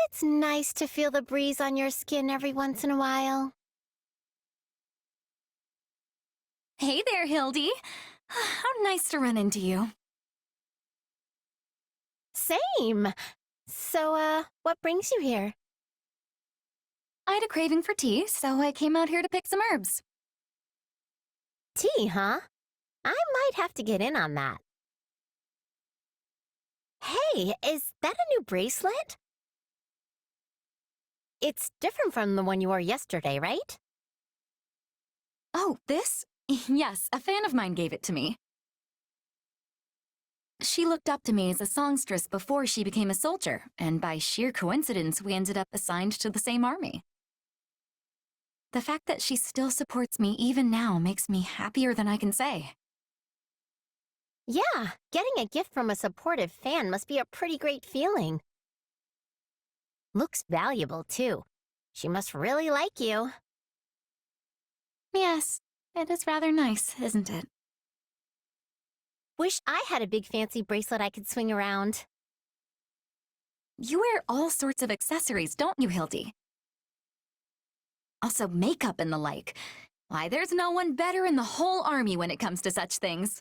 It's nice to feel the breeze on your skin every once in a while. Hey there, Hildy. How nice to run into you. Same. So, what brings you here? I had a craving for tea, so I came out here to pick some herbs. Tea, huh? I might have to get in on that. Hey, is that a new bracelet? It's different from the one you wore yesterday, right? Oh, this? Yes, a fan of mine gave it to me. She looked up to me as a songstress before she became a soldier, and by sheer coincidence, we ended up assigned to the same army. The fact that she still supports me even now makes me happier than I can say. Yeah, getting a gift from a supportive fan must be a pretty great feeling. Looks valuable, too. She must really like you. Yes, it is rather nice, isn't it? Wish I had a big fancy bracelet I could swing around. You wear all sorts of accessories, don't you, Hildy? Also makeup and the like. Why, there's no one better in the whole army when it comes to such things.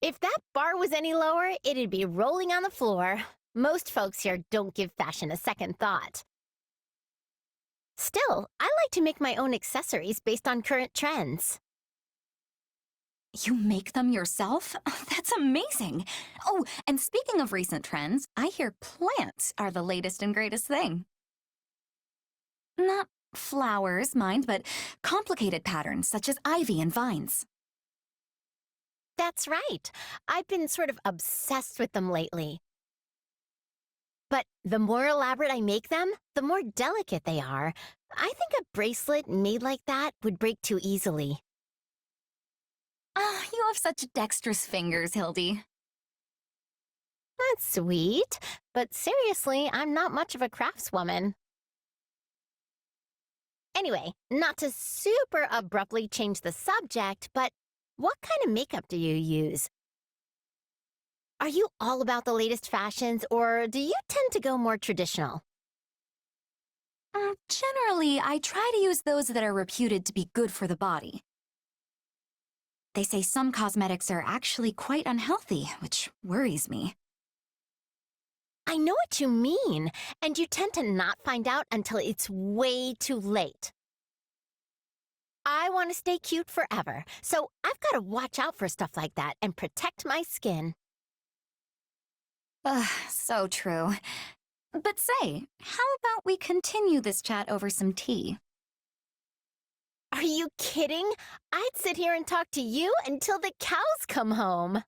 If that bar was any lower, it'd be rolling on the floor. Most folks here don't give fashion a second thought. Still, I like to make my own accessories based on current trends. You make them yourself? That's amazing! Oh, and speaking of recent trends, I hear plants are the latest and greatest thing. Not flowers, mind, but complicated patterns such as ivy and vines. That's right. I've been sort of obsessed with them lately. But the more elaborate I make them, the more delicate they are. I think a bracelet made like that would break too easily. Ah, you have such dexterous fingers, Hildy. That's sweet, but seriously, I'm not much of a craftswoman. Anyway, not to super abruptly change the subject, but what kind of makeup do you use? Are you all about the latest fashions, or do you tend to go more traditional? Generally, I try to use those that are reputed to be good for the body. They say some cosmetics are actually quite unhealthy, which worries me. I know what you mean, and you tend to not find out until it's way too late. I want to stay cute forever, so I've got to watch out for stuff like that and protect my skin. Ugh, so true. But say, how about we continue this chat over some tea? Are you kidding? I'd sit here and talk to you until the cows come home.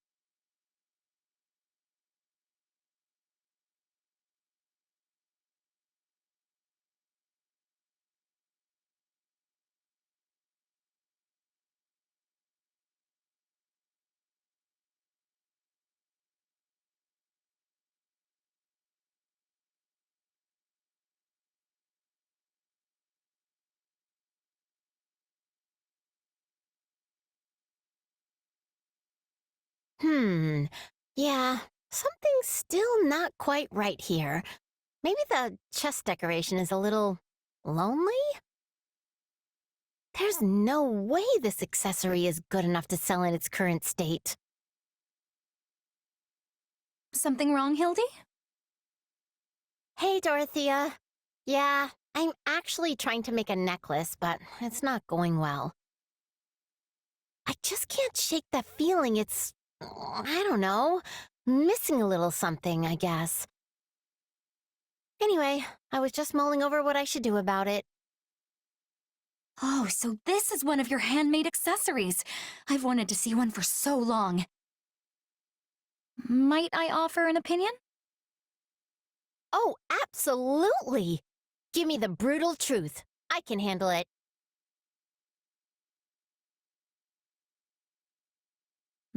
Yeah, something's still not quite right here. Maybe the chest decoration is a little lonely? There's no way this accessory is good enough to sell in its current state. Something wrong, Hildy? Hey, Dorothea. Yeah, I'm actually trying to make a necklace, but it's not going well. I just can't shake the feeling it's, I don't know, missing a little something, I guess. Anyway, I was just mulling over what I should do about it. Oh, so this is one of your handmade accessories. I've wanted to see one for so long. Might I offer an opinion? Oh, absolutely! Give me the brutal truth. I can handle it.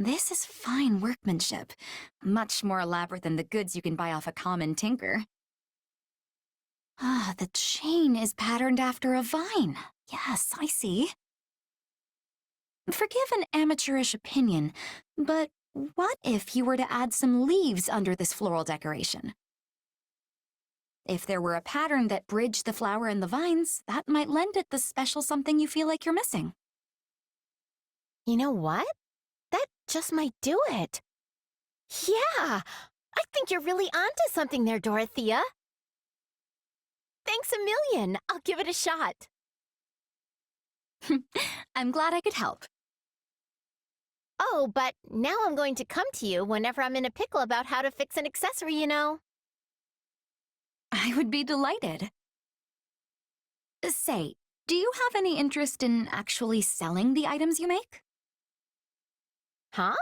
This is fine workmanship. Much more elaborate than the goods you can buy off a common tinker. Ah, the chain is patterned after a vine. Yes, I see. Forgive an amateurish opinion, but what if you were to add some leaves under this floral decoration? If there were a pattern that bridged the flower and the vines, that might lend it the special something you feel like you're missing. You know what? That just might do it. Yeah, I think you're really onto something there, Dorothea. Thanks a million. I'll give it a shot. I'm glad I could help. Oh, but now I'm going to come to you whenever I'm in a pickle about how to fix an accessory, you know. I would be delighted. Say, do you have any interest in actually selling the items you make? Huh?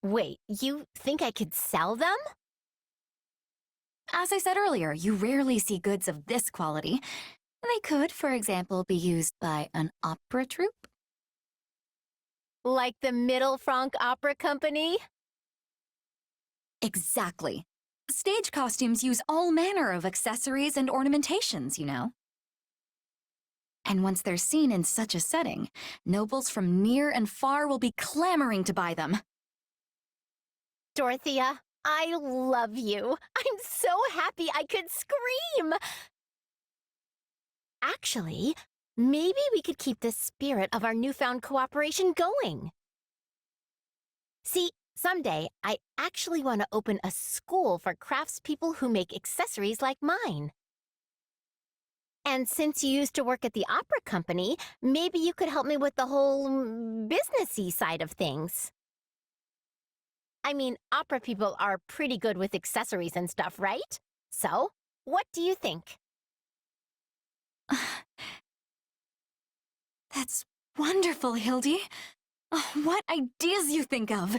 Wait, you think I could sell them? As I said earlier, you rarely see goods of this quality. They could, for example, be used by an opera troupe. Like the Middle Franc Opera Company? Exactly. Stage costumes use all manner of accessories and ornamentations, you know. And once they're seen in such a setting, nobles from near and far will be clamoring to buy them. Dorothea, I love you. I'm so happy I could scream. Actually, maybe we could keep the spirit of our newfound cooperation going. See, someday I actually want to open a school for craftspeople who make accessories like mine. And since you used to work at the opera company, maybe you could help me with the whole businessy side of things. I mean, opera people are pretty good with accessories and stuff, right? So, what do you think? That's wonderful, Hildy. Oh, what ideas you think of.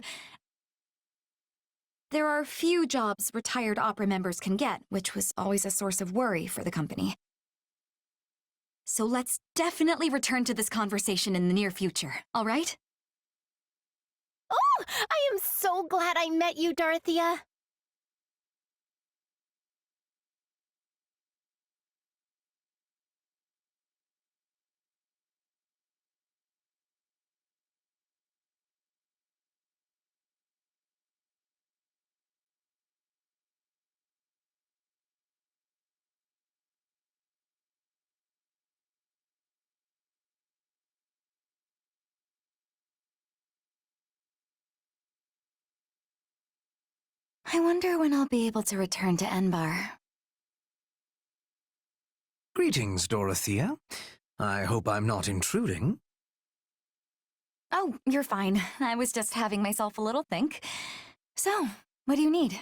There are few jobs retired opera members can get, which was always a source of worry for the company. So let's definitely return to this conversation in the near future, all right? Oh, I am so glad I met you, Dorothea. I wonder when I'll be able to return to Enbar. Greetings, Dorothea. I hope I'm not intruding. Oh, you're fine. I was just having myself a little think. So, what do you need?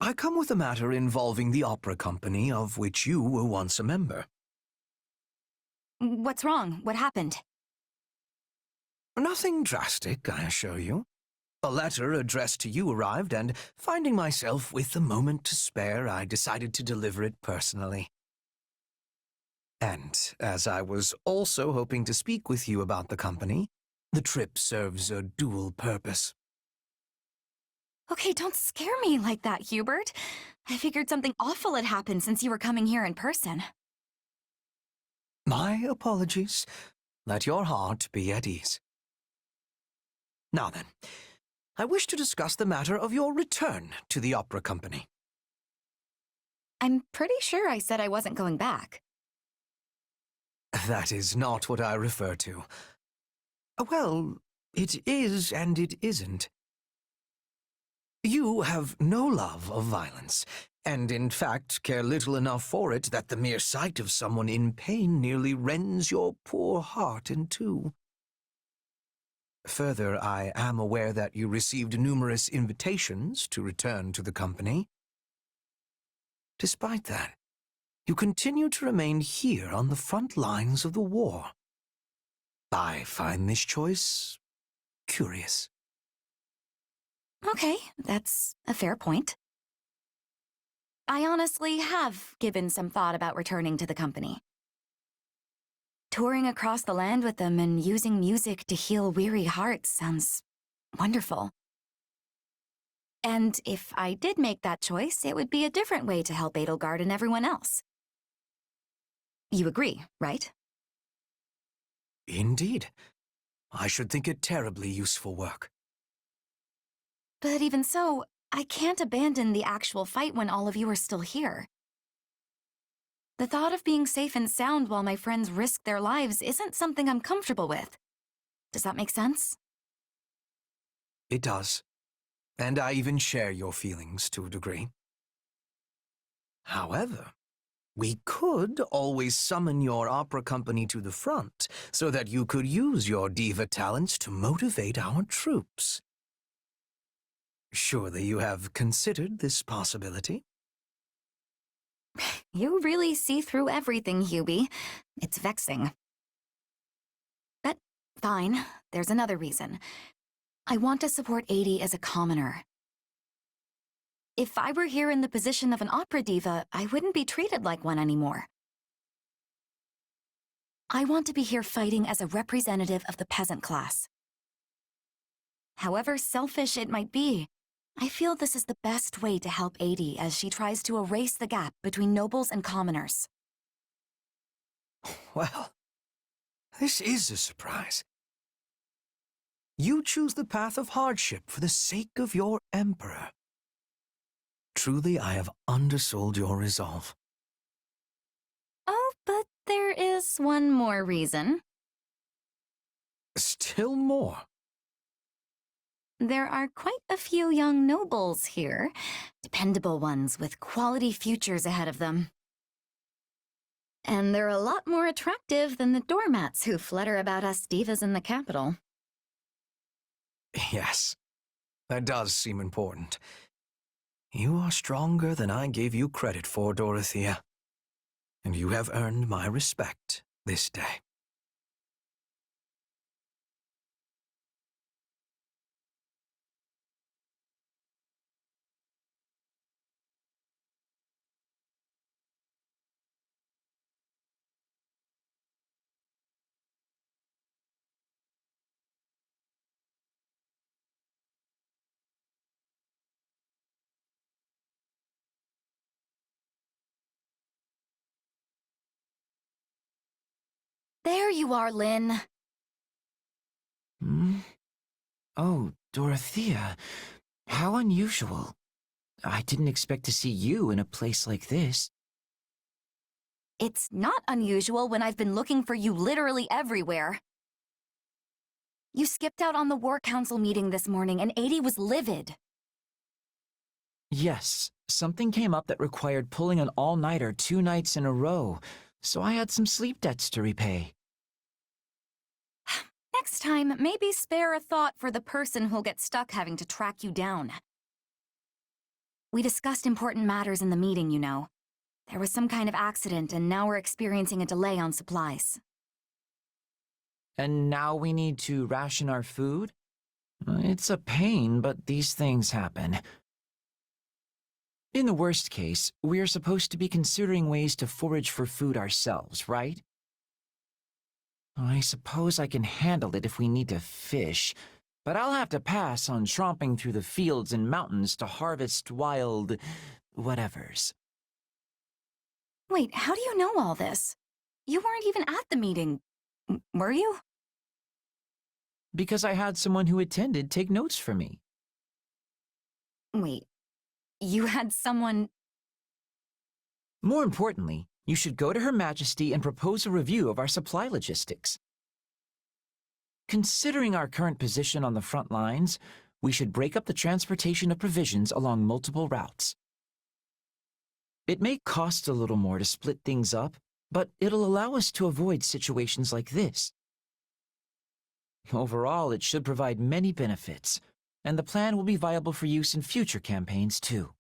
I come with a matter involving the opera company of which you were once a member. What's wrong? What happened? Nothing drastic, I assure you. A letter addressed to you arrived, and finding myself with a moment to spare, I decided to deliver it personally. And as I was also hoping to speak with you about the company, the trip serves a dual purpose. Okay, don't scare me like that, Hubert. I figured something awful had happened since you were coming here in person. My apologies. Let your heart be at ease. Now then, I wish to discuss the matter of your return to the opera company. I'm pretty sure I said I wasn't going back. That is not what I refer to. Well, it is and it isn't. You have no love of violence, and in fact care little enough for it that the mere sight of someone in pain nearly rends your poor heart in two. Further, I am aware that you received numerous invitations to return to the company. Despite that, you continue to remain here on the front lines of the war. I find this choice curious. Okay, that's a fair point. I honestly have given some thought about returning to the company. Touring across the land with them and using music to heal weary hearts sounds wonderful. And if I did make that choice, it would be a different way to help Edelgard and everyone else. You agree, right? Indeed. I should think it terribly useful work. But even so, I can't abandon the actual fight when all of you are still here. The thought of being safe and sound while my friends risk their lives isn't something I'm comfortable with. Does that make sense? It does. And I even share your feelings to a degree. However, we could always summon your opera company to the front so that you could use your diva talents to motivate our troops. Surely you have considered this possibility? You really see through everything, Hubie. It's vexing. But fine, there's another reason. I want to support Adi as a commoner. If I were here in the position of an opera diva, I wouldn't be treated like one anymore. I want to be here fighting as a representative of the peasant class. However selfish it might be, I feel this is the best way to help Adi as she tries to erase the gap between nobles and commoners. Well, this is a surprise. You choose the path of hardship for the sake of your emperor. Truly, I have undersold your resolve. Oh, but there is one more reason. Still more. There are quite a few young nobles here, dependable ones with quality futures ahead of them. And they're a lot more attractive than the doormats who flutter about us divas in the capital. Yes, that does seem important. You are stronger than I gave you credit for, Dorothea, and you have earned my respect this day. There you are, Lynn. Hmm? Oh, Dorothea. How unusual. I didn't expect to see you in a place like this. It's not unusual when I've been looking for you literally everywhere. You skipped out on the War Council meeting this morning and Adi was livid. Yes, something came up that required pulling an all-nighter 2 nights in a row, so I had some sleep debts to repay. Next time, maybe spare a thought for the person who'll get stuck having to track you down. We discussed important matters in the meeting, you know. There was some kind of accident, and now we're experiencing a delay on supplies. And now we need to ration our food? It's a pain, but these things happen. In the worst case, we are supposed to be considering ways to forage for food ourselves, right? I suppose I can handle it if we need to fish, but I'll have to pass on tromping through the fields and mountains to harvest wild whatevers. Wait, how do you know all this? You weren't even at the meeting, were you? Because I had someone who attended take notes for me. Wait, you had someone... More importantly, you should go to Her Majesty and propose a review of our supply logistics. Considering our current position on the front lines, we should break up the transportation of provisions along multiple routes. It may cost a little more to split things up, but it'll allow us to avoid situations like this. Overall, it should provide many benefits, and the plan will be viable for use in future campaigns, too.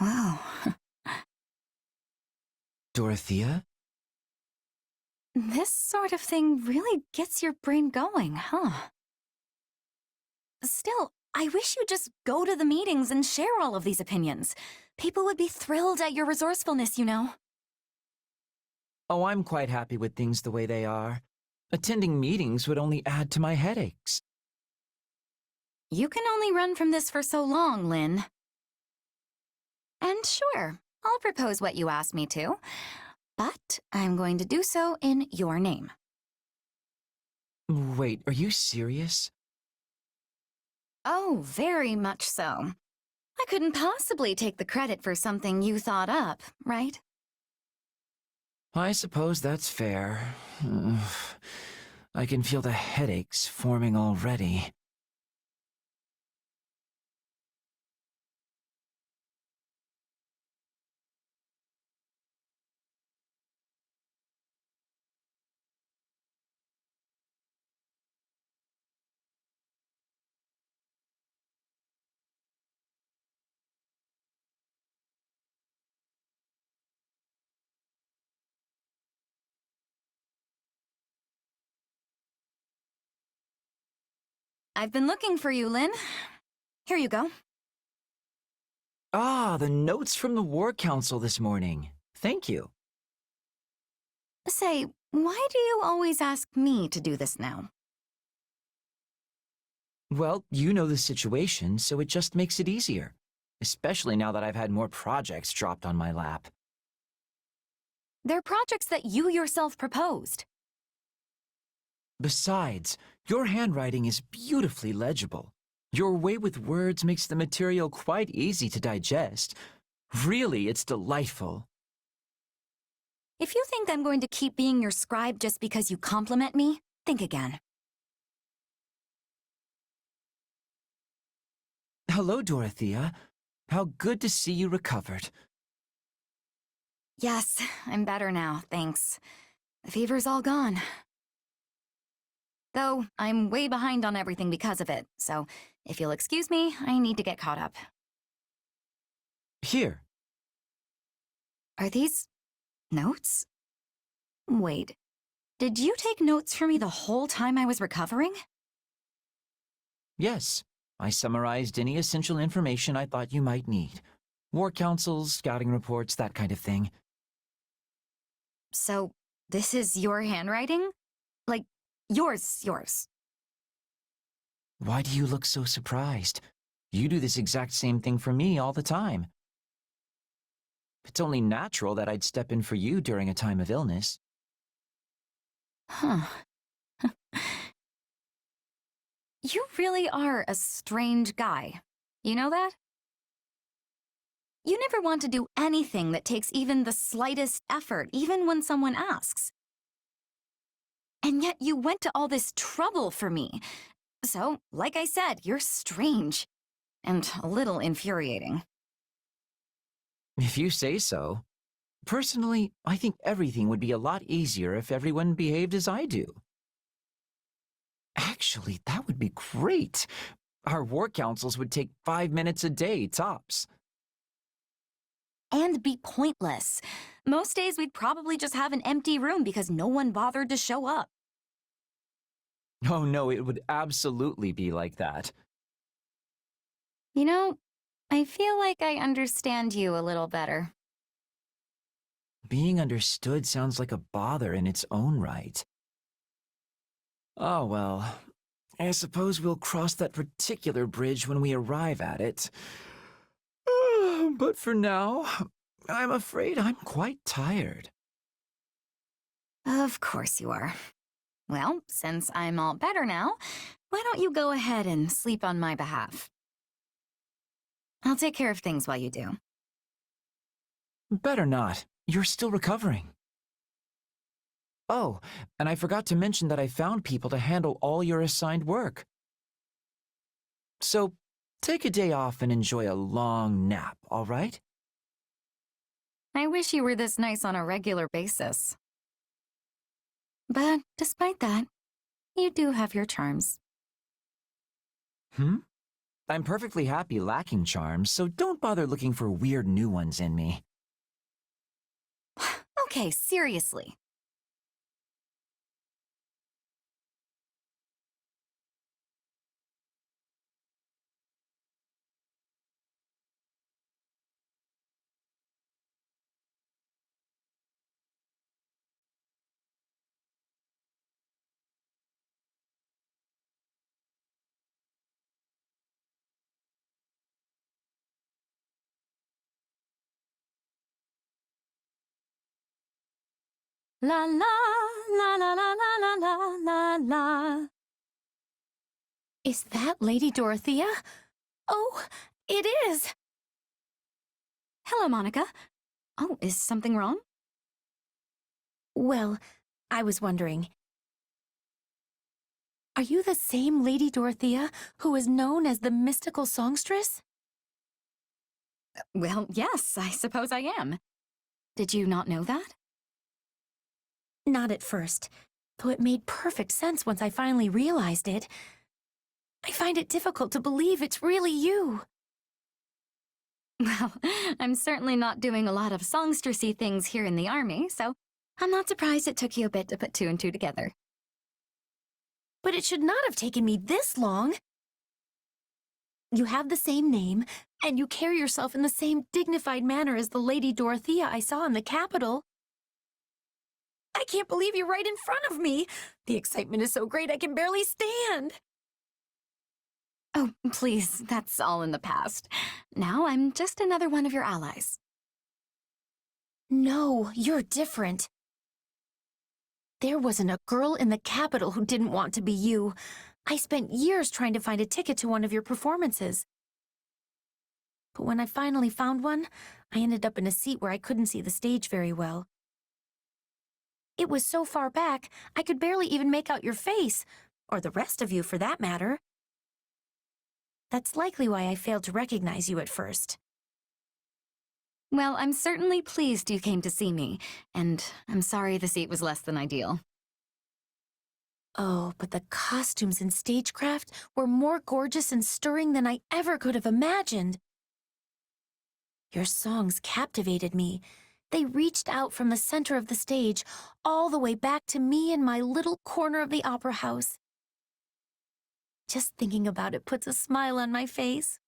Wow. Dorothea? This sort of thing really gets your brain going, huh? Still, I wish you'd just go to the meetings and share all of these opinions. People would be thrilled at your resourcefulness, you know. Oh, I'm quite happy with things the way they are. Attending meetings would only add to my headaches. You can only run from this for so long, Lynn. And sure, I'll propose what you asked me to, but I'm going to do so in your name. Wait, are you serious? Oh, very much so. I couldn't possibly take the credit for something you thought up, right? I suppose that's fair. Ugh. I can feel the headaches forming already. I've been looking for you, Lynn. Here you go. Ah, the notes from the War Council this morning. Thank you. Say, why do you always ask me to do this now? Well, you know the situation, so it just makes it easier. Especially now that I've had more projects dropped on my lap. They're projects that you yourself proposed. Besides, your handwriting is beautifully legible. Your way with words makes the material quite easy to digest. Really, it's delightful. If you think I'm going to keep being your scribe just because you compliment me, think again. Hello, Dorothea. How good to see you recovered. Yes, I'm better now, thanks. The fever's all gone. Though, I'm way behind on everything because of it, so if you'll excuse me, I need to get caught up. Here. Are these notes? Wait, did you take notes for me the whole time I was recovering? Yes, I summarized any essential information I thought you might need. War councils, scouting reports, that kind of thing. So, this is your handwriting? Like, yours. Why do you look so surprised? You do this exact same thing for me all the time. It's only natural that I'd step in for you during a time of illness. Huh. You really are a strange guy. You know that? You never want to do anything that takes even the slightest effort, even when someone asks. And yet you went to all this trouble for me. So, like I said, you're strange. And a little infuriating. If you say so. Personally, I think everything would be a lot easier if everyone behaved as I do. Actually, that would be great. Our war councils would take 5 minutes a day, tops. And be pointless. Most days we'd probably just have an empty room because no one bothered to show up. Oh no, it would absolutely be like that. You know, I feel like I understand you a little better. Being understood sounds like a bother in its own right. Oh well, I suppose we'll cross that particular bridge when we arrive at it. But for now, I'm afraid I'm quite tired. Of course you are. Well, since I'm all better now, why don't you go ahead and sleep on my behalf? I'll take care of things while you do. Better not. You're still recovering. Oh, and I forgot to mention that I found people to handle all your assigned work. So, take a day off and enjoy a long nap, all right? I wish you were this nice on a regular basis. But despite that, you do have your charms. I'm perfectly happy lacking charms, so don't bother looking for weird new ones in me. Okay, seriously. La la la la la la la la la. Is that Lady Dorothea? Oh, it is! Hello, Monica. Oh, is something wrong? Well, I was wondering, are you the same Lady Dorothea who is known as the mystical songstress? Well, yes, I suppose I am. Did you not know that? Not at first, though it made perfect sense once I finally realized it. I find it difficult to believe it's really you. Well, I'm certainly not doing a lot of songstressy things here in the army, so I'm not surprised it took you a bit to put two and two together. But it should not have taken me this long. You have the same name, and you carry yourself in the same dignified manner as the Lady Dorothea I saw in the capital. I can't believe you're right in front of me. The excitement is so great I can barely stand. Oh, please, that's all in the past. Now I'm just another one of your allies. No, you're different. There wasn't a girl in the capital who didn't want to be you. I spent years trying to find a ticket to one of your performances. But when I finally found one, I ended up in a seat where I couldn't see the stage very well. It was so far back, I could barely even make out your face, or the rest of you for that matter. That's likely why I failed to recognize you at first. Well, I'm certainly pleased you came to see me, and I'm sorry the seat was less than ideal. Oh, but the costumes and stagecraft were more gorgeous and stirring than I ever could have imagined. Your songs captivated me. They reached out from the center of the stage, all the way back to me in my little corner of the opera house. Just thinking about it puts a smile on my face.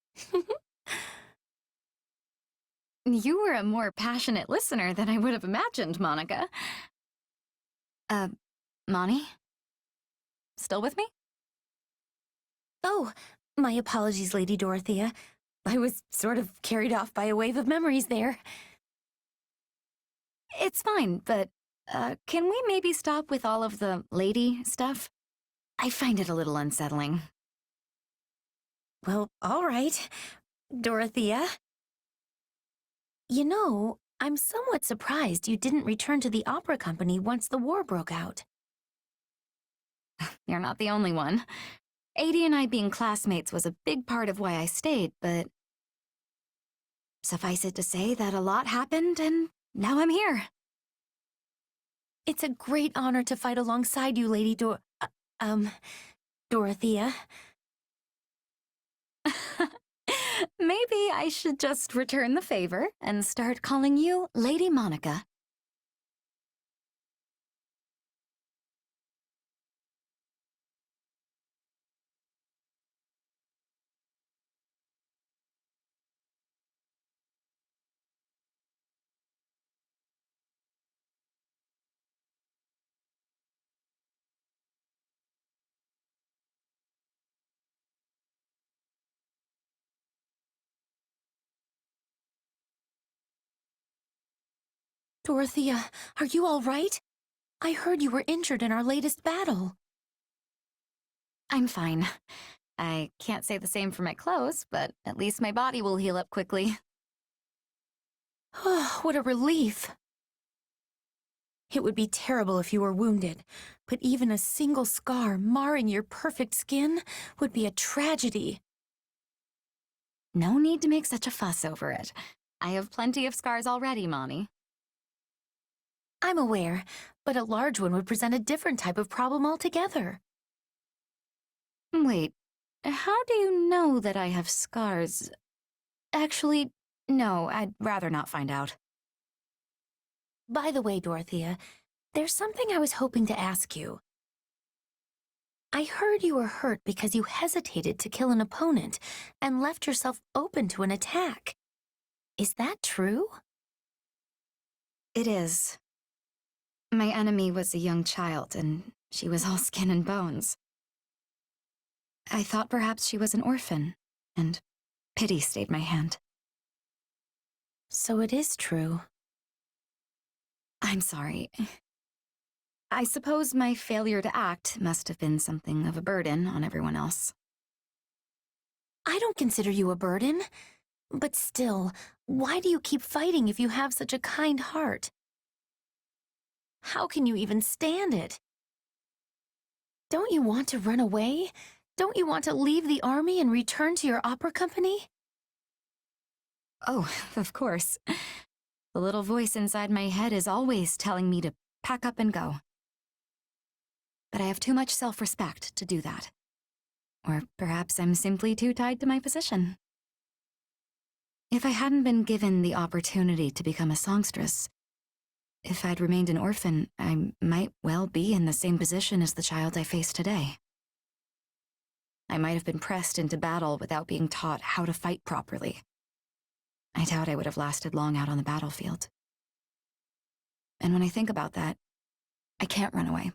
You were a more passionate listener than I would have imagined, Monica. Moni? Still with me? Oh, my apologies, Lady Dorothea. I was sort of carried off by a wave of memories there. It's fine, but, can we maybe stop with all of the lady stuff? I find it a little unsettling. Well, all right, Dorothea. You know, I'm somewhat surprised you didn't return to the opera company once the war broke out. You're not the only one. Adie and I being classmates was a big part of why I stayed, but suffice it to say that a lot happened, and now I'm here. It's a great honor to fight alongside you, Lady Dorothea. Maybe I should just return the favor and start calling you Lady Monica. Dorothea, are you all right? I heard you were injured in our latest battle. I'm fine. I can't say the same for my clothes, but at least my body will heal up quickly. Oh, what a relief. It would be terrible if you were wounded, but even a single scar marring your perfect skin would be a tragedy. No need to make such a fuss over it. I have plenty of scars already, Moni. I'm aware, but a large one would present a different type of problem altogether. Wait, how do you know that I have scars? Actually, no, I'd rather not find out. By the way, Dorothea, there's something I was hoping to ask you. I heard you were hurt because you hesitated to kill an opponent and left yourself open to an attack. Is that true? It is. My enemy was a young child, and she was all skin and bones. I thought perhaps she was an orphan, and pity stayed my hand. So it is true. I'm sorry. I suppose my failure to act must have been something of a burden on everyone else. I don't consider you a burden. But still, why do you keep fighting if you have such a kind heart? How can you even stand it? Don't you want to run away? Don't you want to leave the army and return to your opera company? Oh, of course. The little voice inside my head is always telling me to pack up and go. But I have too much self-respect to do that. Or perhaps I'm simply too tied to my position. If I hadn't been given the opportunity to become a songstress, if I'd remained an orphan, I might well be in the same position as the child I face today. I might have been pressed into battle without being taught how to fight properly. I doubt I would have lasted long out on the battlefield. And when I think about that, I can't run away.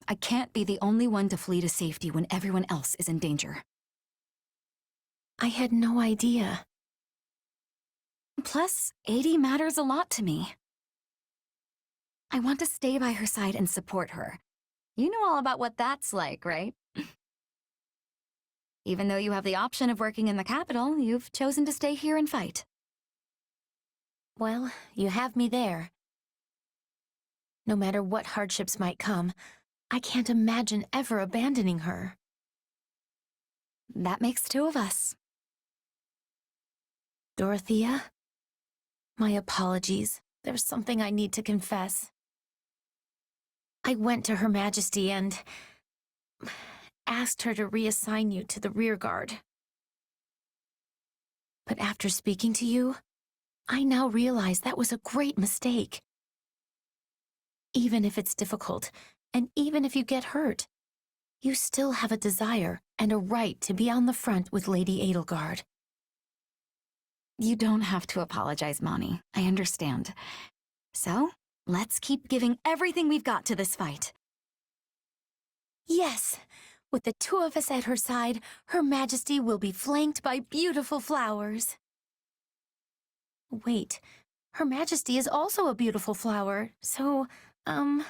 I can't be the only one to flee to safety when everyone else is in danger. I had no idea. Plus, Adie matters a lot to me. I want to stay by her side and support her. You know all about what that's like, right? Even though you have the option of working in the capital, you've chosen to stay here and fight. Well, you have me there. No matter what hardships might come, I can't imagine ever abandoning her. That makes two of us. Dorothea? My apologies. There's something I need to confess. I went to Her Majesty and asked her to reassign you to the rear guard. But after speaking to you, I now realize that was a great mistake. Even if it's difficult, and even if you get hurt, you still have a desire and a right to be on the front with Lady Edelgard. You don't have to apologize, Moni. I understand. So, let's keep giving everything we've got to this fight. Yes! With the two of us at her side, Her Majesty will be flanked by beautiful flowers. Wait, Her Majesty is also a beautiful flower, so, Upon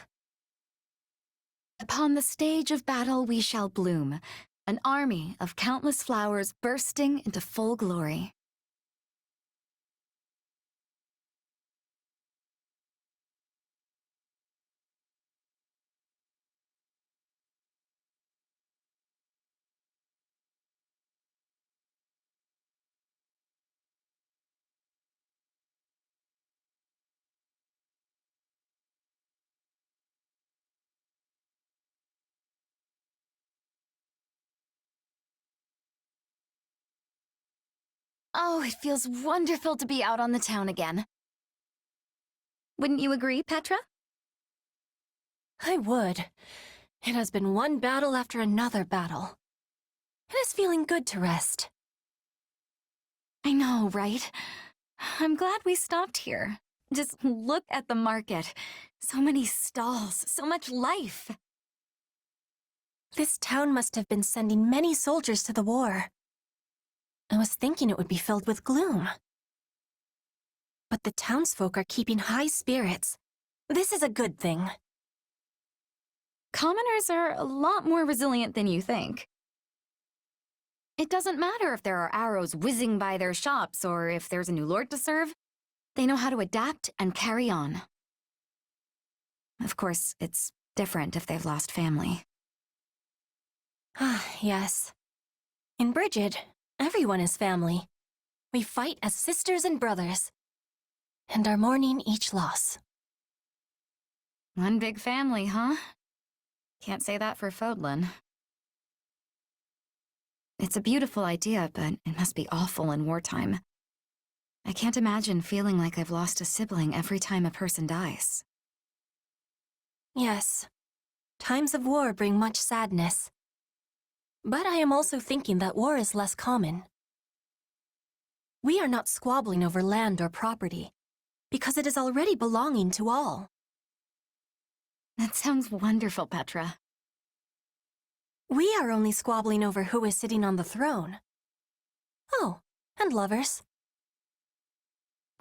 the stage of battle we shall bloom, an army of countless flowers bursting into full glory. Oh, it feels wonderful to be out on the town again. Wouldn't you agree, Petra? I would. It has been one battle after another battle. It is feeling good to rest. I know, right? I'm glad we stopped here. Just look at the market. So many stalls, so much life. This town must have been sending many soldiers to the war. I was thinking it would be filled with gloom. But the townsfolk are keeping high spirits. This is a good thing. Commoners are a lot more resilient than you think. It doesn't matter if there are arrows whizzing by their shops or if there's a new lord to serve. They know how to adapt and carry on. Of course, it's different if they've lost family. Ah, yes. In Brigid, everyone is family. We fight as sisters and brothers, and are mourning each loss. One big family, huh? Can't say that for Fodlan. It's a beautiful idea, but it must be awful in wartime. I can't imagine feeling like I've lost a sibling every time a person dies. Yes, times of war bring much sadness. But I am also thinking that war is less common. We are not squabbling over land or property, because it is already belonging to all. That sounds wonderful, Petra. We are only squabbling over who is sitting on the throne. Oh, and lovers.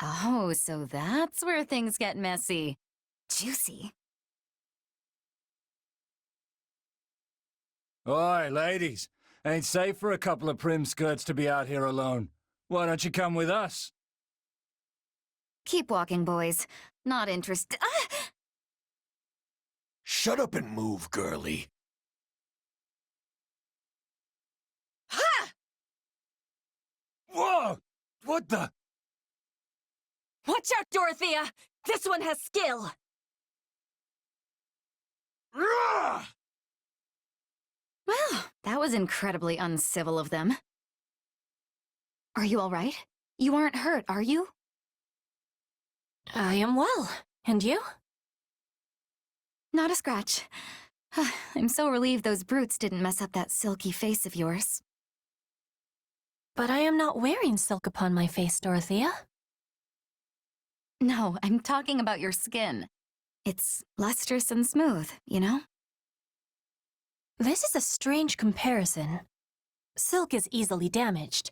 Oh, so that's where things get messy. Juicy. Oi, ladies. Ain't safe for a couple of prim skirts to be out here alone. Why don't you come with us? Keep walking, boys. Not interested. Shut up and move, girlie. Ha! Whoa! What the? Watch out, Dorothea! This one has skill! Rah! Well, that was incredibly uncivil of them. Are you all right? You aren't hurt, are you? I am well. And you? Not a scratch. I'm so relieved those brutes didn't mess up that silky face of yours. But I am not wearing silk upon my face, Dorothea. No, I'm talking about your skin. It's lustrous and smooth, you know? This is a strange comparison. Silk is easily damaged.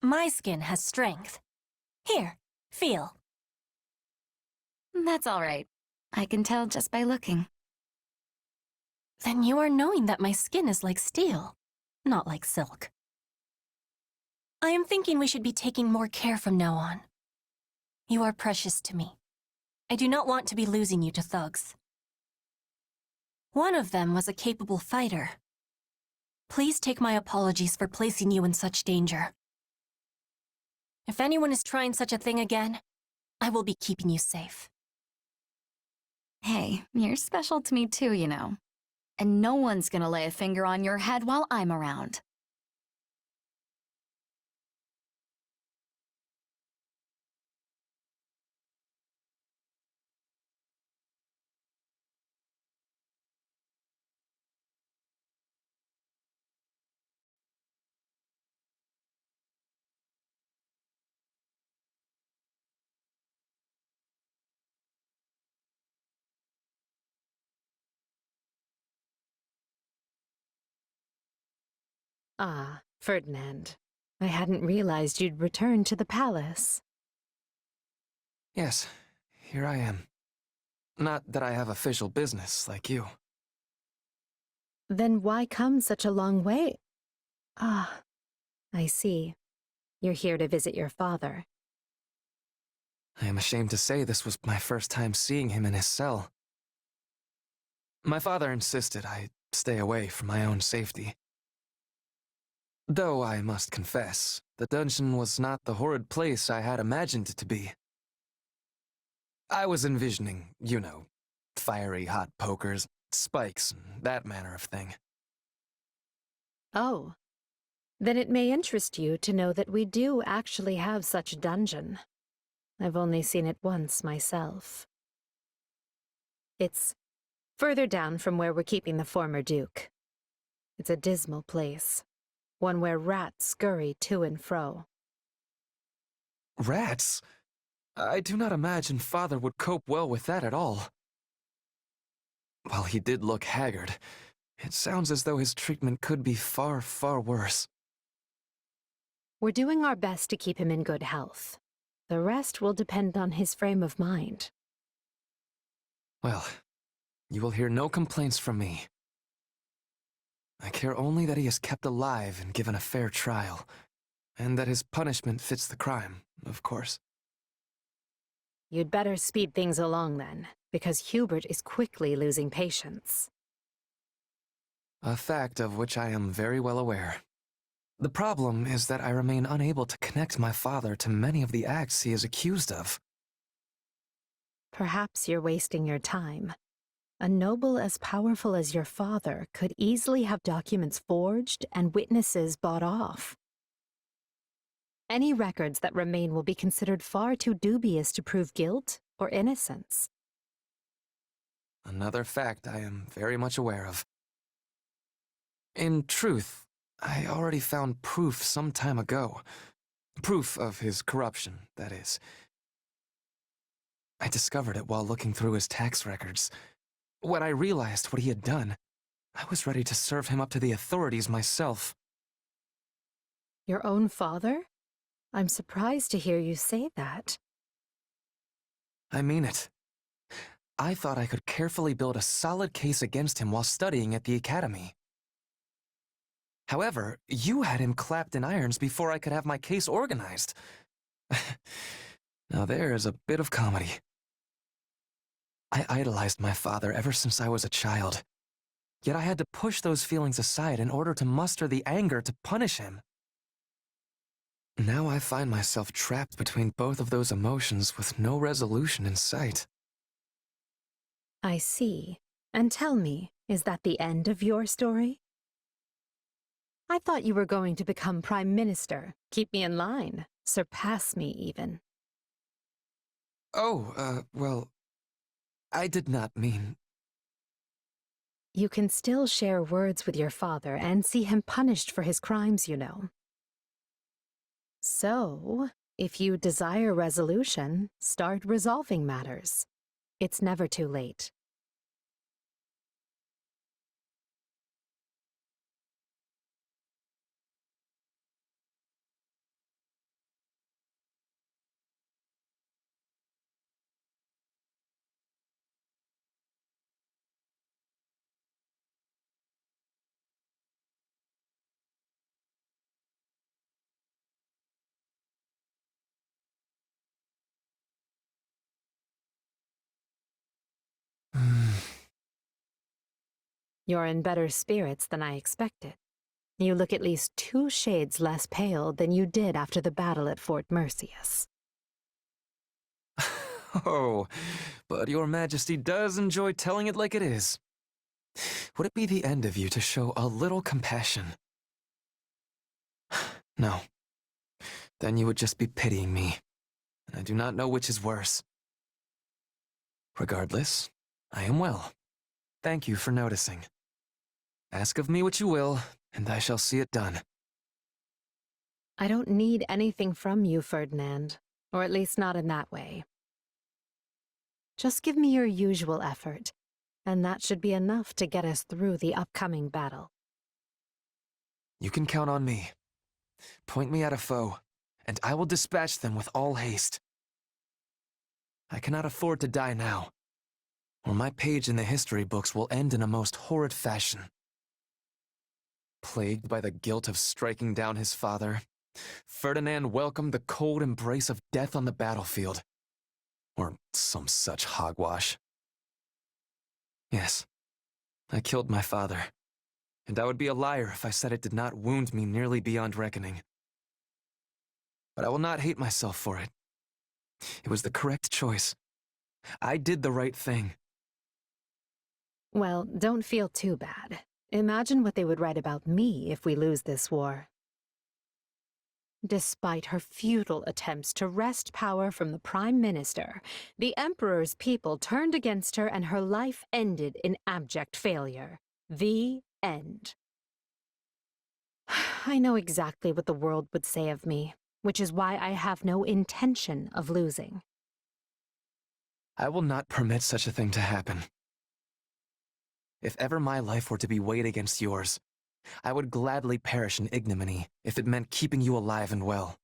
My skin has strength. Here, feel. That's all right. I can tell just by looking. Then you are knowing that my skin is like steel, not like silk. I am thinking we should be taking more care from now on. You are precious to me. I do not want to be losing you to thugs. One of them was a capable fighter. Please take my apologies for placing you in such danger. If anyone is trying such a thing again, I will be keeping you safe. Hey, you're special to me too, you know. And no one's gonna lay a finger on your head while I'm around. Ah, Ferdinand. I hadn't realized you'd returned to the palace. Yes, here I am. Not that I have official business like you. Then why come such a long way? Ah, I see. You're here to visit your father. I am ashamed to say this was my first time seeing him in his cell. My father insisted I stay away for my own safety. Though I must confess, the dungeon was not the horrid place I had imagined it to be. I was envisioning, you know, fiery hot pokers, spikes, and that manner of thing. Oh. Then it may interest you to know that we do actually have such a dungeon. I've only seen it once myself. It's further down from where we're keeping the former Duke. It's a dismal place. One where rats scurry to and fro. Rats? I do not imagine Father would cope well with that at all. While he did look haggard, it sounds as though his treatment could be far, far worse. We're doing our best to keep him in good health. The rest will depend on his frame of mind. Well, you will hear no complaints from me. I care only that he is kept alive and given a fair trial, and that his punishment fits the crime, of course. You'd better speed things along then, because Hubert is quickly losing patience. A fact of which I am very well aware. The problem is that I remain unable to connect my father to many of the acts he is accused of. Perhaps you're wasting your time. A noble as powerful as your father could easily have documents forged and witnesses bought off. Any records that remain will be considered far too dubious to prove guilt or innocence. Another fact I am very much aware of. In truth, I already found proof some time ago. Proof of his corruption, that is. I discovered it while looking through his tax records. When I realized what he had done, I was ready to serve him up to the authorities myself. Your own father? I'm surprised to hear you say that. I mean it. I thought I could carefully build a solid case against him while studying at the academy. However, you had him clapped in irons before I could have my case organized. Now there is a bit of comedy. I idolized my father ever since I was a child. Yet I had to push those feelings aside in order to muster the anger to punish him. Now I find myself trapped between both of those emotions with no resolution in sight. I see. And tell me, is that the end of your story? I thought you were going to become Prime Minister, keep me in line, surpass me even. Oh, well, I did not mean... You can still share words with your father and see him punished for his crimes, you know. So, if you desire resolution, start resolving matters. It's never too late. You're in better spirits than I expected. You look at least 2 shades less pale than you did after the battle at Fort Merceus. Oh, but your majesty does enjoy telling it like it is. Would it be the end of you to show a little compassion? No. Then you would just be pitying me, and I do not know which is worse. Regardless, I am well. Thank you for noticing. Ask of me what you will, and I shall see it done. I don't need anything from you, Ferdinand, or at least not in that way. Just give me your usual effort, and that should be enough to get us through the upcoming battle. You can count on me. Point me at a foe, and I will dispatch them with all haste. I cannot afford to die now, or my page in the history books will end in a most horrid fashion. Plagued by the guilt of striking down his father, Ferdinand welcomed the cold embrace of death on the battlefield. Or some such hogwash. Yes, I killed my father, and I would be a liar if I said it did not wound me nearly beyond reckoning. But I will not hate myself for it. It was the correct choice. I did the right thing. Well, don't feel too bad. Imagine what they would write about me if we lose this war. Despite her futile attempts to wrest power from the Prime Minister, the Emperor's people turned against her and her life ended in abject failure. The end. I know exactly what the world would say of me, which is why I have no intention of losing. I will not permit such a thing to happen. If ever my life were to be weighed against yours, I would gladly perish in ignominy if it meant keeping you alive and well.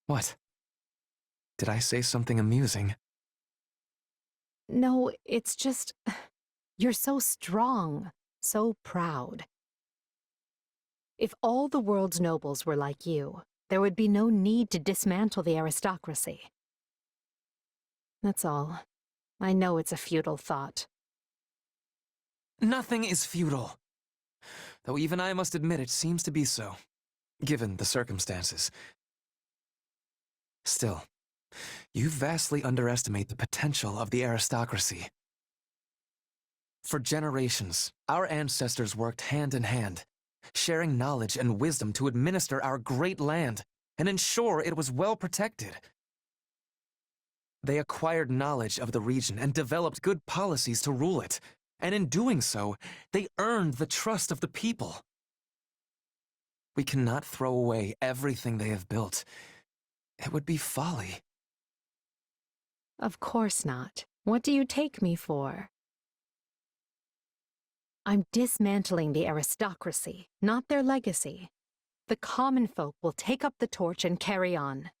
What? Did I say something amusing? No, it's just... You're so strong, so proud. If all the world's nobles were like you, there would be no need to dismantle the aristocracy. That's all. I know it's a futile thought. Nothing is futile. Though even I must admit it seems to be so, given the circumstances. Still, you vastly underestimate the potential of the aristocracy. For generations, our ancestors worked hand in hand, sharing knowledge and wisdom to administer our great land and ensure it was well protected. They acquired knowledge of the region and developed good policies to rule it, and in doing so, they earned the trust of the people. We cannot throw away everything they have built. It would be folly. Of course not. What do you take me for? I'm dismantling the aristocracy, not their legacy. The common folk will take up the torch and carry on.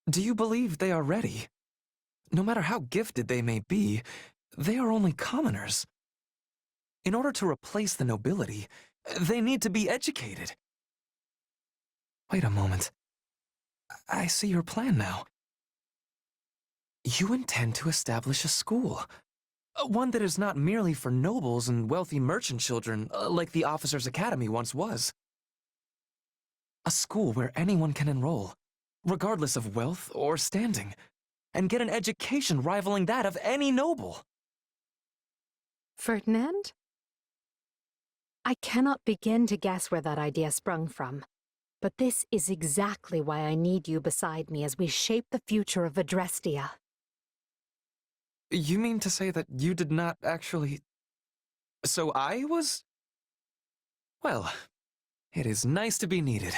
Do you believe they are ready? No matter how gifted they may be, they are only commoners. In order to replace the nobility, they need to be educated. Wait a moment. I see your plan now. You intend to establish a school. One that is not merely for nobles and wealthy merchant children, like the Officers' Academy once was. A school where anyone can enroll, regardless of wealth or standing, and get an education rivaling that of any noble. Ferdinand? I cannot begin to guess where that idea sprung from, but this is exactly why I need you beside me as we shape the future of Adrestia. You mean to say that you did not actually... So I was... Well, it is nice to be needed.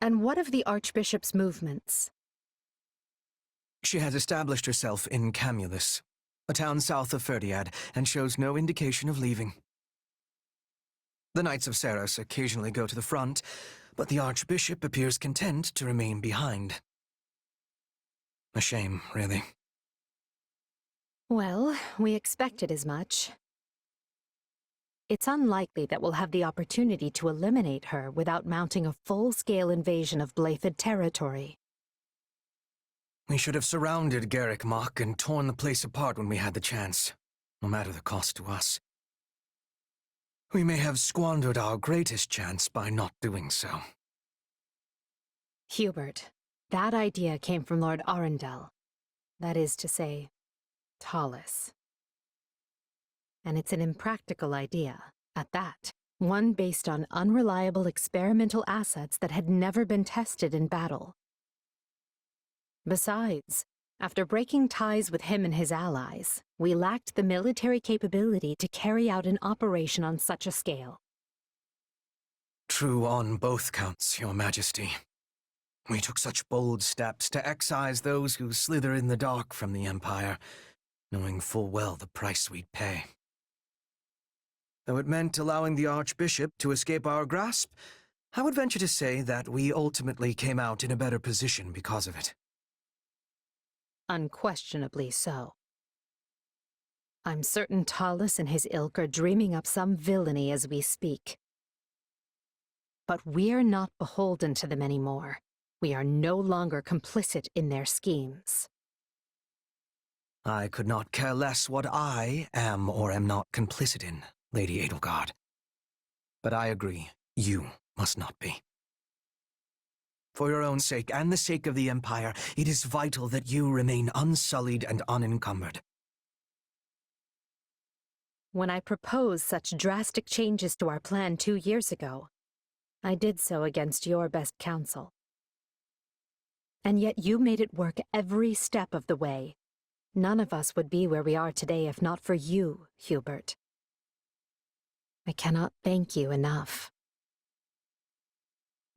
And what of the Archbishop's movements? She has established herself in Camulus, a town south of Ferdiad, and shows no indication of leaving. The Knights of Ceres occasionally go to the front, but the Archbishop appears content to remain behind. A shame, really. Well, we expected as much. It's unlikely that we'll have the opportunity to eliminate her without mounting a full-scale invasion of Blaidd territory. We should have surrounded Garrick Mach and torn the place apart when we had the chance, no matter the cost to us. We may have squandered our greatest chance by not doing so. Hubert, that idea came from Lord Arundel. That is to say, Tallis. And it's an impractical idea, at that. One based on unreliable experimental assets that had never been tested in battle. Besides, after breaking ties with him and his allies, we lacked the military capability to carry out an operation on such a scale. True on both counts, Your Majesty. We took such bold steps to excise those who slither in the dark from the Empire, knowing full well the price we'd pay. Though it meant allowing the Archbishop to escape our grasp, I would venture to say that we ultimately came out in a better position because of it. Unquestionably so. I'm certain Tallis and his ilk are dreaming up some villainy as we speak. But we're not beholden to them anymore. We are no longer complicit in their schemes. I could not care less what I am or am not complicit in, Lady Edelgard. But I agree, you must not be. For your own sake and the sake of the Empire, it is vital that you remain unsullied and unencumbered. When I proposed such drastic changes to our plan 2 years ago, I did so against your best counsel. And yet you made it work every step of the way. None of us would be where we are today if not for you, Hubert. I cannot thank you enough.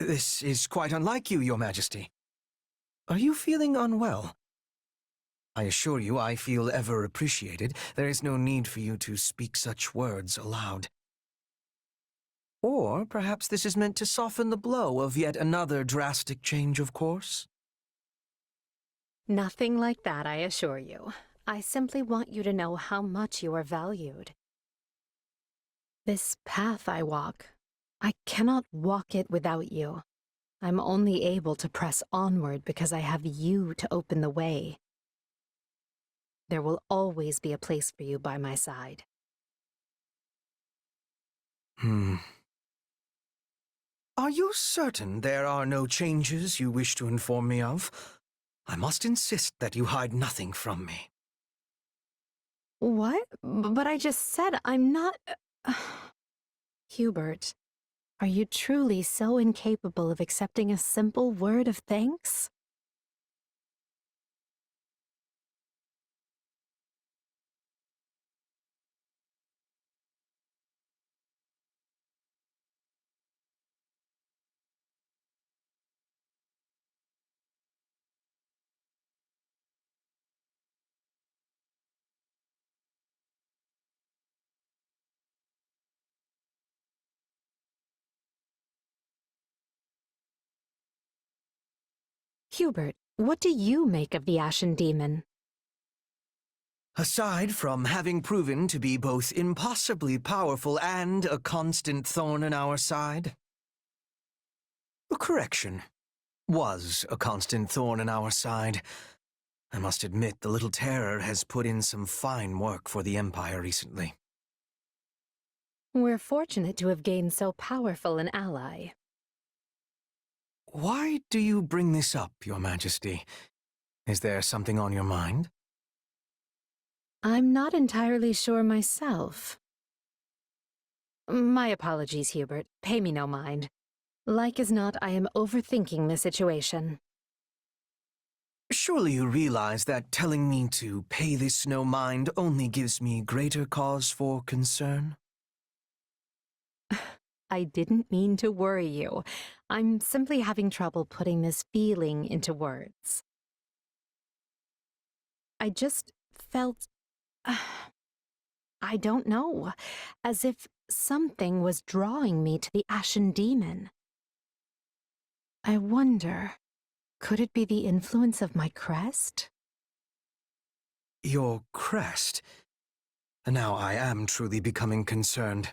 This is quite unlike you, Your Majesty. Are you feeling unwell? I assure you I feel ever appreciated. There is no need for you to speak such words aloud. Or perhaps this is meant to soften the blow of yet another drastic change of course? Nothing like that, I assure you. I simply want you to know how much you are valued. This path I walk, I cannot walk it without you. I'm only able to press onward because I have you to open the way. There will always be a place for you by my side. Are you certain there are no changes you wish to inform me of? I must insist that you hide nothing from me. What? But I just said I'm not... Hubert, are you truly so incapable of accepting a simple word of thanks? Hubert, what do you make of the Ashen Demon? Aside from having proven to be both impossibly powerful and a constant thorn in our side. Correction. Was a constant thorn in our side. I must admit the little terror has put in some fine work for the Empire recently. We're fortunate to have gained so powerful an ally. Why do you bring this up, Your Majesty? Is there something on your mind? I'm not entirely sure myself. My apologies, Hubert. Pay me no mind. Like as not, I am overthinking the situation. Surely you realize that telling me to pay this no mind only gives me greater cause for concern? I didn't mean to worry you. I'm simply having trouble putting this feeling into words. I just felt... I don't know, as if something was drawing me to the Ashen Demon. I wonder, could it be the influence of my crest? Your crest? Now I am truly becoming concerned.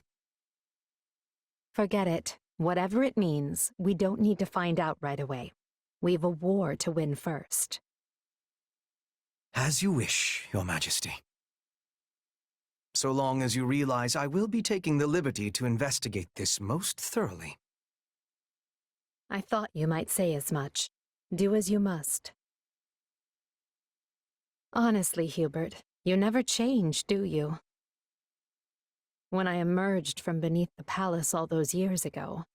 Forget it. Whatever it means, we don't need to find out right away. We've a war to win first. As you wish, Your Majesty. So long as you realize I will be taking the liberty to investigate this most thoroughly. I thought you might say as much. Do as you must. Honestly, Hubert, you never change, do you? When I emerged from beneath the palace all those years ago,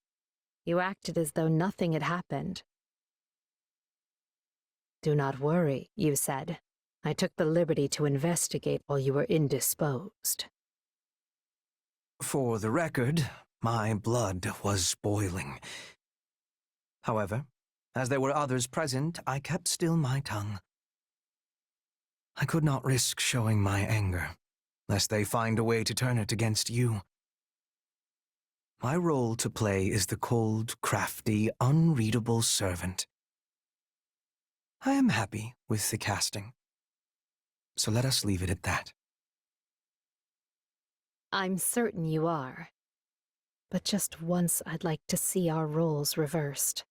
you acted as though nothing had happened. Do not worry, you said. I took the liberty to investigate while you were indisposed. For the record, my blood was boiling. However, as there were others present, I kept still my tongue. I could not risk showing my anger, lest they find a way to turn it against you. My role to play is the cold, crafty, unreadable servant. I am happy with the casting. So let us leave it at that. I'm certain you are. But just once I'd like to see our roles reversed.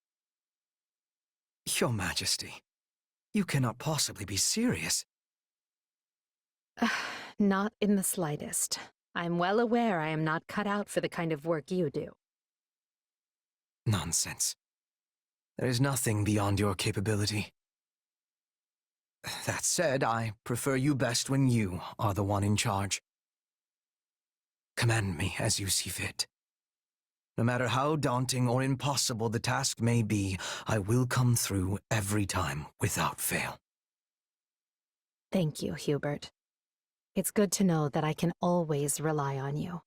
Your Majesty, you cannot possibly be serious. Not in the slightest. I'm well aware I am not cut out for the kind of work you do. Nonsense. There is nothing beyond your capability. That said, I prefer you best when you are the one in charge. Command me as you see fit. No matter how daunting or impossible the task may be, I will come through every time without fail. Thank you, Hubert. It's good to know that I can always rely on you.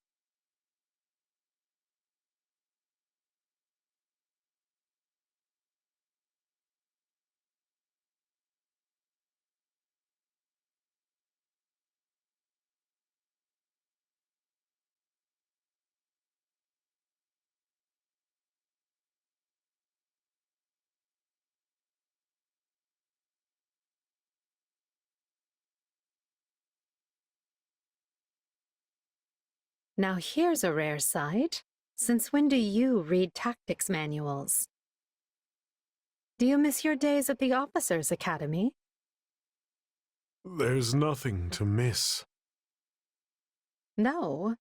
Now here's a rare sight. Since when do you read tactics manuals? Do you miss your days at the Officers' Academy? There's nothing to miss. No,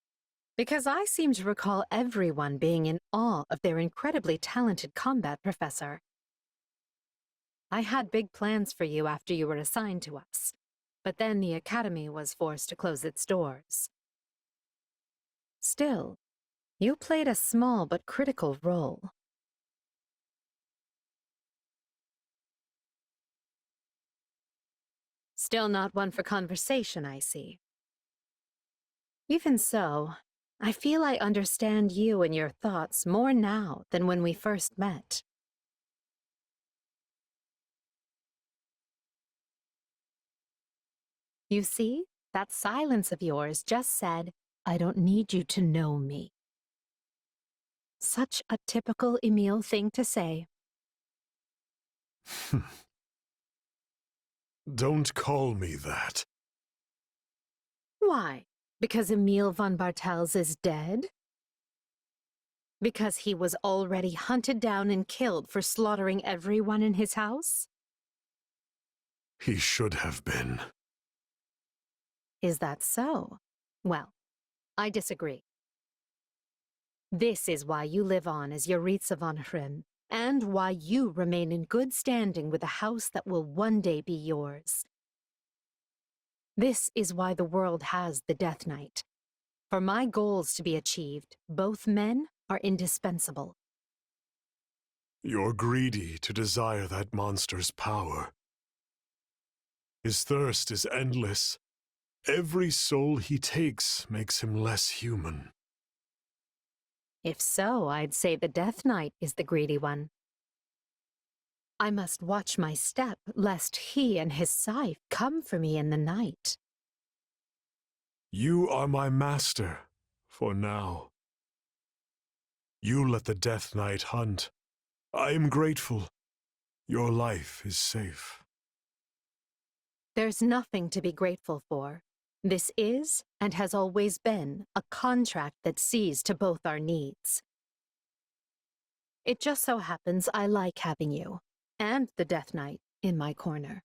because I seem to recall everyone being in awe of their incredibly talented combat professor. I had big plans for you after you were assigned to us, but then the Academy was forced to close its doors. Still, you played a small but critical role. Still not one for conversation, I see. Even so, I feel I understand you and your thoughts more now than when we first met. You see, that silence of yours just said, I don't need you to know me. Such a typical Emile thing to say. Don't call me that. Why? Because Emil von Bartels is dead? Because he was already hunted down and killed for slaughtering everyone in his house? He should have been. Is that so? Well, I disagree. This is why you live on as Jeritza von Hrym, and why you remain in good standing with a house that will one day be yours. This is why the world has the Death Knight. For my goals to be achieved, both men are indispensable. You're greedy to desire that monster's power. His thirst is endless. Every soul he takes makes him less human. If so, I'd say the Death Knight is the greedy one. I must watch my step, lest he and his scythe come for me in the night. You are my master, for now. You let the Death Knight hunt. I am grateful. Your life is safe. There's nothing to be grateful for. This is, and has always been, a contract that sees to both our needs. It just so happens I like having you, and the Death Knight, in my corner.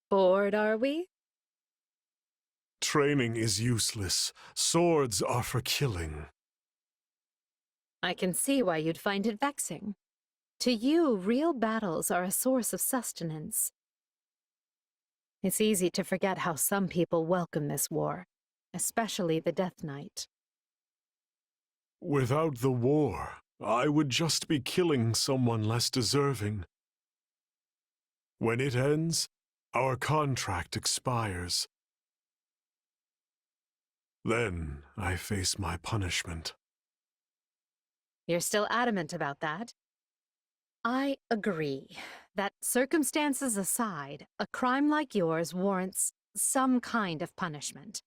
Bored, are we? Training is useless. Swords are for killing. I can see why you'd find it vexing. To you, real battles are a source of sustenance. It's easy to forget how some people welcome this war, especially the Death Knight. Without the war, I would just be killing someone less deserving. When it ends, our contract expires. Then I face my punishment. You're still adamant about that? I agree that, circumstances aside, a crime like yours warrants some kind of punishment.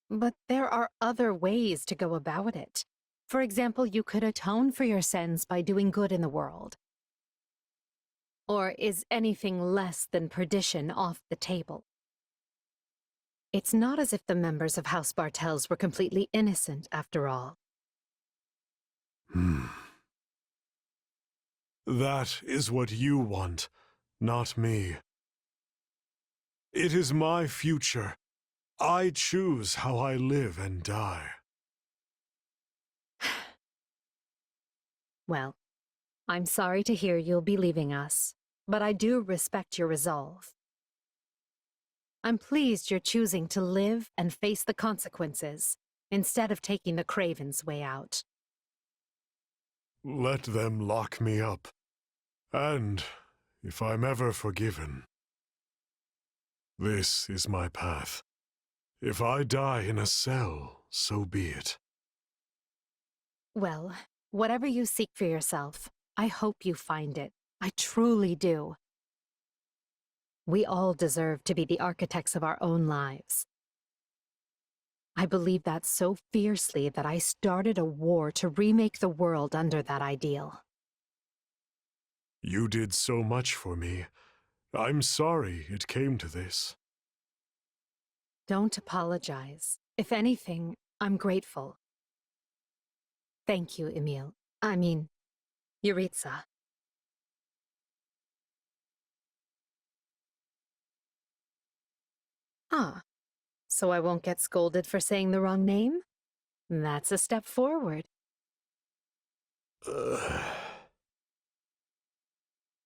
But there are other ways to go about it. For example, you could atone for your sins by doing good in the world. Or is anything less than perdition off the table? It's not as if the members of House Bartels were completely innocent, after all. That is what you want, not me. It is my future. I choose how I live and die. Well, I'm sorry to hear you'll be leaving us, but I do respect your resolve. I'm pleased you're choosing to live and face the consequences, instead of taking the Craven's way out. Let them lock me up. And, if I'm ever forgiven, this is my path. If I die in a cell, so be it. Well, whatever you seek for yourself, I hope you find it. I truly do. We all deserve to be the architects of our own lives. I believe that so fiercely that I started a war to remake the world under that ideal. You did so much for me. I'm sorry it came to this. Don't apologize. If anything, I'm grateful. Thank you, Emil. I mean, Jeritza. Ah, so I won't get scolded for saying the wrong name? That's a step forward.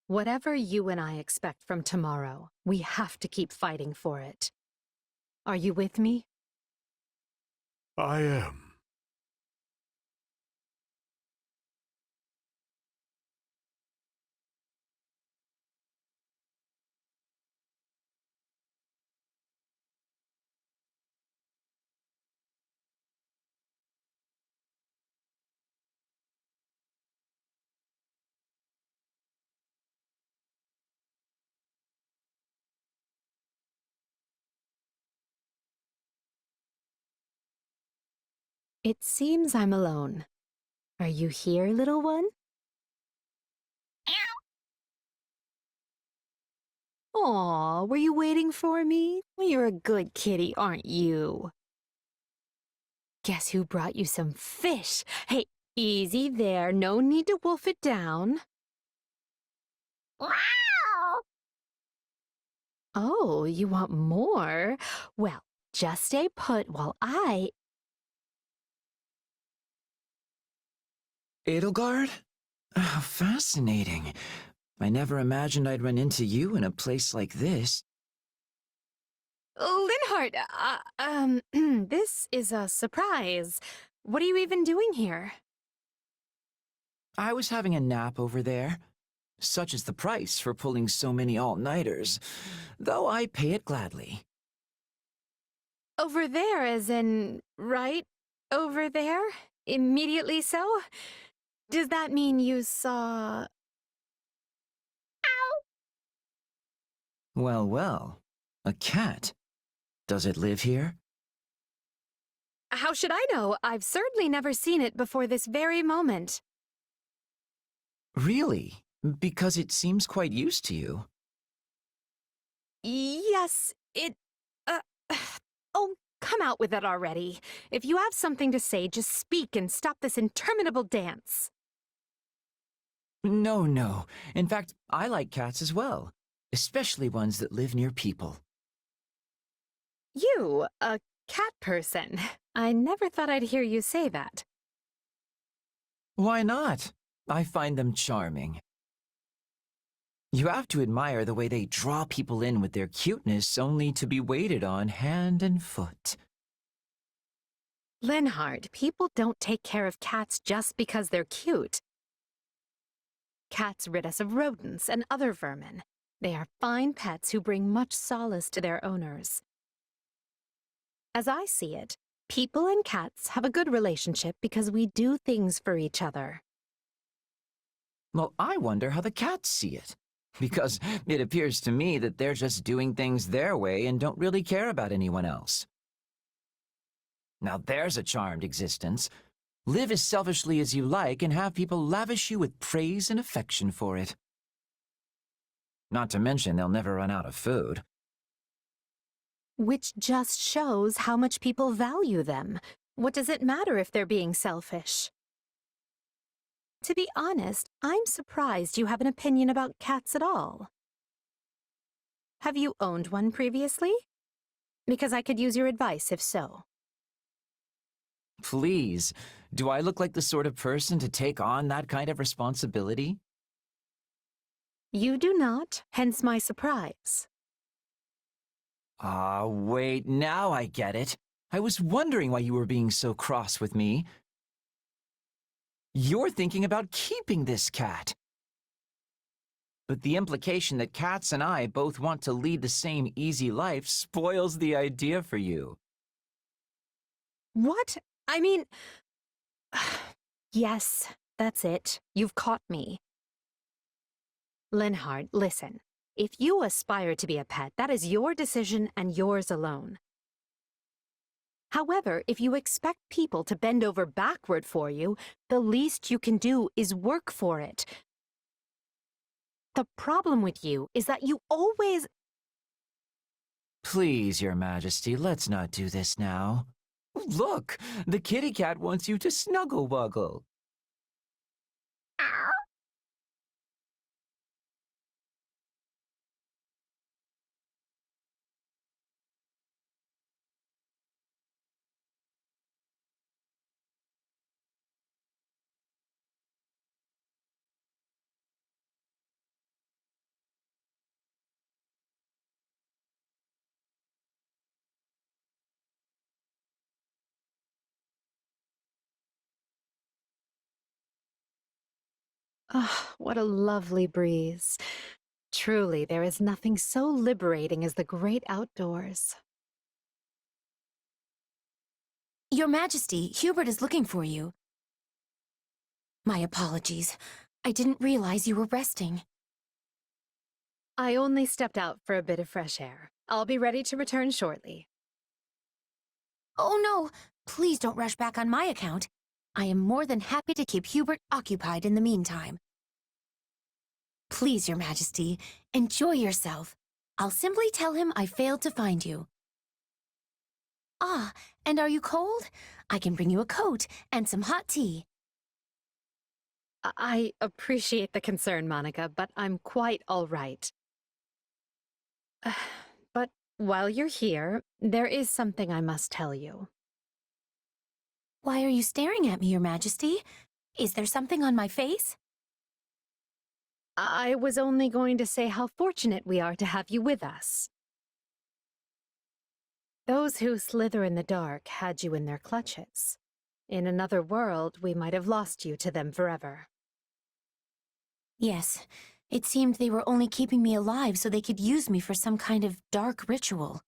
Whatever you and I expect from tomorrow, we have to keep fighting for it. Are you with me? I am. It seems I'm alone. Are you here, little one? Aw, were you waiting for me? Well, you're a good kitty, aren't you? Guess who brought you some fish? Hey, easy there. No need to wolf it down. Oh, you want more? Well, just stay put while I... Edelgard? How fascinating. I never imagined I'd run into you in a place like this. Linhardt, this is a surprise. What are you even doing here? I was having a nap over there. Such is the price for pulling so many all-nighters, though I pay it gladly. Over there, as in, right over there? Immediately so? Does that mean you saw... Well, well. A cat. Does it live here? How should I know? I've certainly never seen it before this very moment. Really? Because it seems quite used to you. Yes, it... Oh, come out with it already. If you have something to say, just speak and stop this interminable dance. No. In fact, I like cats as well. Especially ones that live near people. You, a cat person. I never thought I'd hear you say that. Why not? I find them charming. You have to admire the way they draw people in with their cuteness only to be waited on hand and foot. Linhardt, people don't take care of cats just because they're cute. Cats rid us of rodents and other vermin. They are fine pets who bring much solace to their owners. As I see it, people and cats have a good relationship because we do things for each other. Well, I wonder how the cats see it. Because it appears to me that they're just doing things their way and don't really care about anyone else. Now there's a charmed existence. Live as selfishly as you like and have people lavish you with praise and affection for it. Not to mention they'll never run out of food. Which just shows how much people value them. What does it matter if they're being selfish? To be honest, I'm surprised you have an opinion about cats at all. Have you owned one previously? Because I could use your advice if so. Please, do I look like the sort of person to take on that kind of responsibility? You do not, hence my surprise. Ah, wait, now I get it. I was wondering why you were being so cross with me. You're thinking about keeping this cat. But the implication that cats and I both want to lead the same easy life spoils the idea for you. What? I mean... Yes, that's it. You've caught me. Linhardt, listen. If you aspire to be a pet, that is your decision and yours alone. However, if you expect people to bend over backward for you, the least you can do is work for it. The problem with you is that you always... Please, Your Majesty, let's not do this now. Look, the kitty cat wants you to snuggle-wuggle. Ah, what a lovely breeze. Truly, there is nothing so liberating as the great outdoors. Your Majesty, Hubert is looking for you. My apologies. I didn't realize you were resting. I only stepped out for a bit of fresh air. I'll be ready to return shortly. Oh no! Please don't rush back on my account. I am more than happy to keep Hubert occupied in the meantime. Please, Your Majesty, enjoy yourself. I'll simply tell him I failed to find you. Ah, and are you cold? I can bring you a coat and some hot tea. I appreciate the concern, Monica, but I'm quite all right. But while you're here, there is something I must tell you. Why are you staring at me, Your Majesty? Is there something on my face? I was only going to say how fortunate we are to have you with us. Those who slither in the dark had you in their clutches. In another world, we might have lost you to them forever. Yes, it seemed they were only keeping me alive so they could use me for some kind of dark ritual.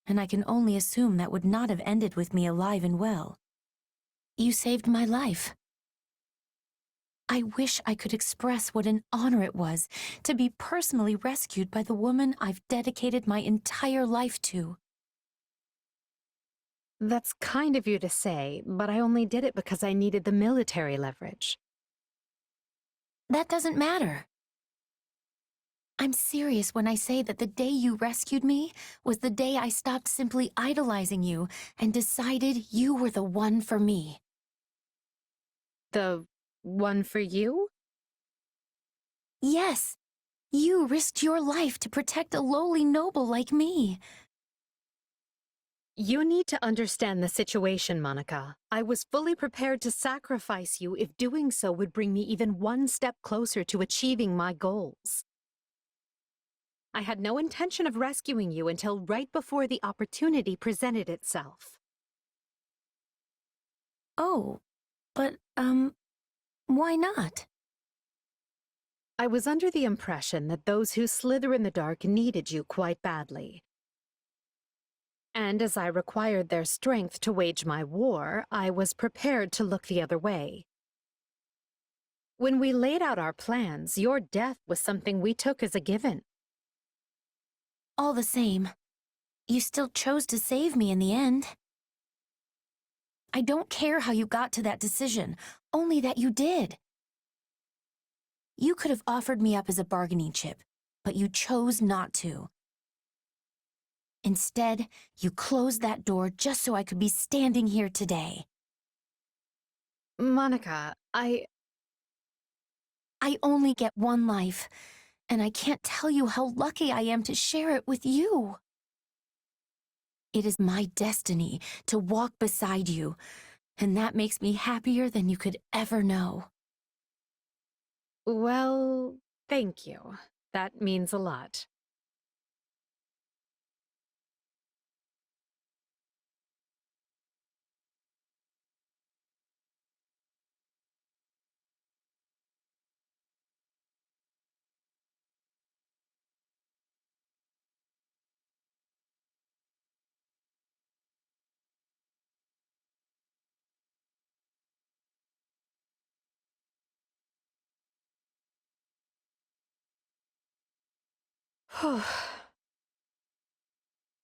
And I can only assume that would not have ended with me alive and well. You saved my life. I wish I could express what an honor it was to be personally rescued by the woman I've dedicated my entire life to. That's kind of you to say, but I only did it because I needed the military leverage. That doesn't matter. I'm serious when I say that the day you rescued me was the day I stopped simply idolizing you and decided you were the one for me. The one for you? Yes, you risked your life to protect a lowly noble like me. You need to understand the situation, Monica. I was fully prepared to sacrifice you if doing so would bring me even one step closer to achieving my goals. I had no intention of rescuing you until right before the opportunity presented itself. Oh, but, why not? I was under the impression that those who slither in the dark needed you quite badly. And as I required their strength to wage my war, I was prepared to look the other way. When we laid out our plans, your death was something we took as a given. All the same, you still chose to save me in the end. I don't care how you got to that decision, only that you did. You could have offered me up as a bargaining chip, but you chose not to. Instead, you closed that door just so I could be standing here today. Monica, I only get one life, and I can't tell you how lucky I am to share it with you. It is my destiny to walk beside you, and that makes me happier than you could ever know. Well, thank you. That means a lot.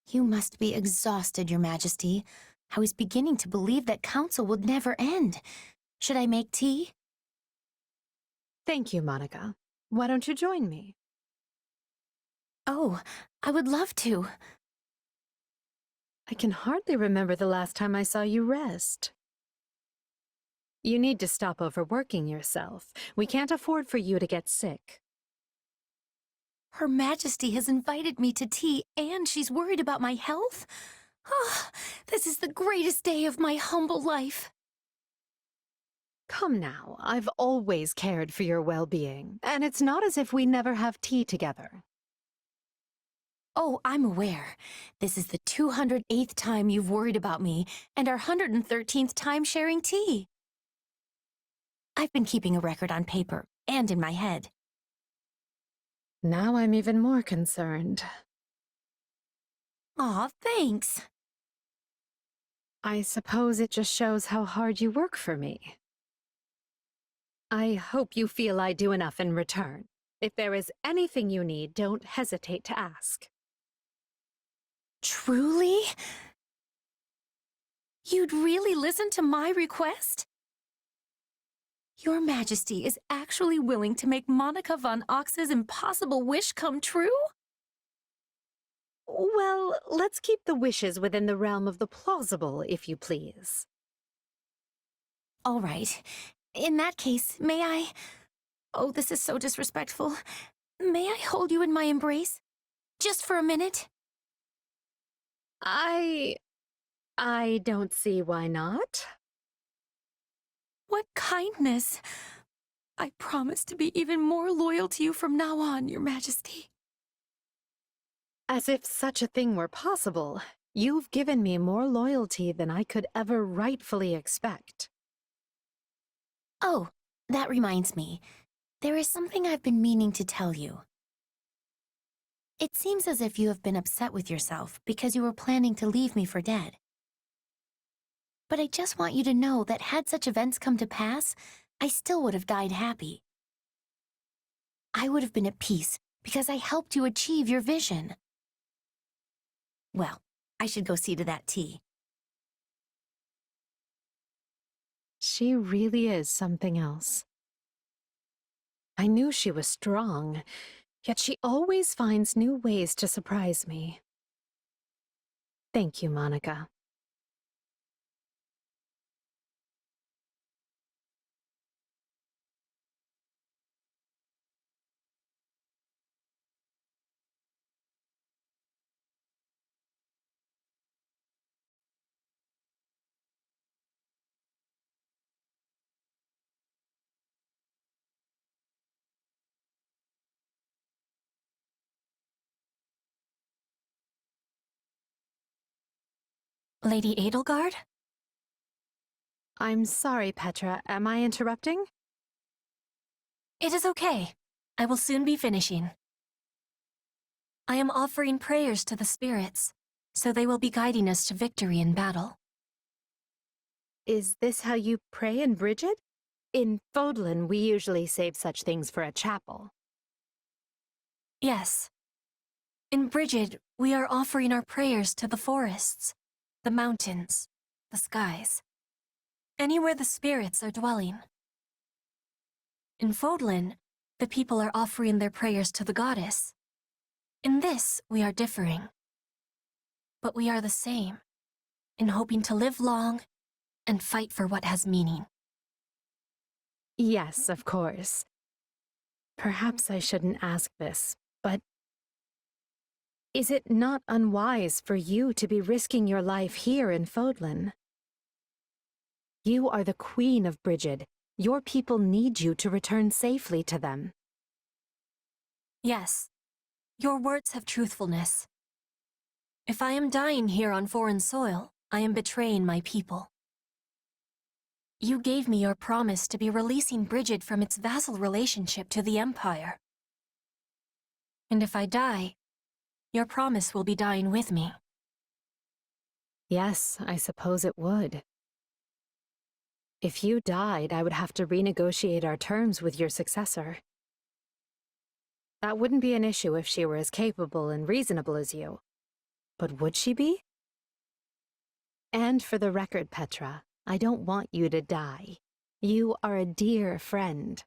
You must be exhausted, Your Majesty. I was beginning to believe that council would never end. Should I make tea? Thank you, Monica. Why don't you join me? Oh, I would love to. I can hardly remember the last time I saw you rest. You need to stop overworking yourself. We can't afford for you to get sick. Her Majesty has invited me to tea, and she's worried about my health? Oh, this is the greatest day of my humble life. Come now, I've always cared for your well-being, and it's not as if we never have tea together. Oh, I'm aware. This is the 208th time you've worried about me, and our 113th time sharing tea. I've been keeping a record on paper, and in my head. Now I'm even more concerned. Aw, thanks. I suppose it just shows how hard you work for me. I hope you feel I do enough in return. If there is anything you need, don't hesitate to ask. Truly? You'd really listen to my request? Your Majesty is actually willing to make Monica von Ox's impossible wish come true? Well, let's keep the wishes within the realm of the plausible, if you please. All right. In that case, may I... Oh, this is so disrespectful. May I hold you in my embrace? Just for a minute? I don't see why not. What kindness! I promise to be even more loyal to you from now on, Your Majesty. As if such a thing were possible, you've given me more loyalty than I could ever rightfully expect. Oh, that reminds me. There is something I've been meaning to tell you. It seems as if you have been upset with yourself because you were planning to leave me for dead. But I just want you to know that had such events come to pass, I still would have died happy. I would have been at peace because I helped you achieve your vision. Well, I should go see to that tea. She really is something else. I knew she was strong, yet she always finds new ways to surprise me. Thank you, Monica. Lady Edelgard? I'm sorry, Petra. Am I interrupting? It is okay. I will soon be finishing. I am offering prayers to the spirits, so they will be guiding us to victory in battle. Is this how you pray in Brigid? In Fodlan, we usually save such things for a chapel. Yes. In Brigid, we are offering our prayers to the forests, the mountains, the skies, anywhere the spirits are dwelling. In Fodlan, the people are offering their prayers to the goddess. In this, we are differing. But we are the same, in hoping to live long and fight for what has meaning. Yes, of course. Perhaps I shouldn't ask this, but is it not unwise for you to be risking your life here in Fodlan? You are the Queen of Brigid. Your people need you to return safely to them. Yes, your words have truthfulness. If I am dying here on foreign soil, I am betraying my people. You gave me your promise to be releasing Brigid from its vassal relationship to the Empire. And if I die, your promise will be dying with me. Yes, I suppose it would. If you died, I would have to renegotiate our terms with your successor. That wouldn't be an issue if she were as capable and reasonable as you. But would she be? And for the record, Petra, I don't want you to die. You are a dear friend.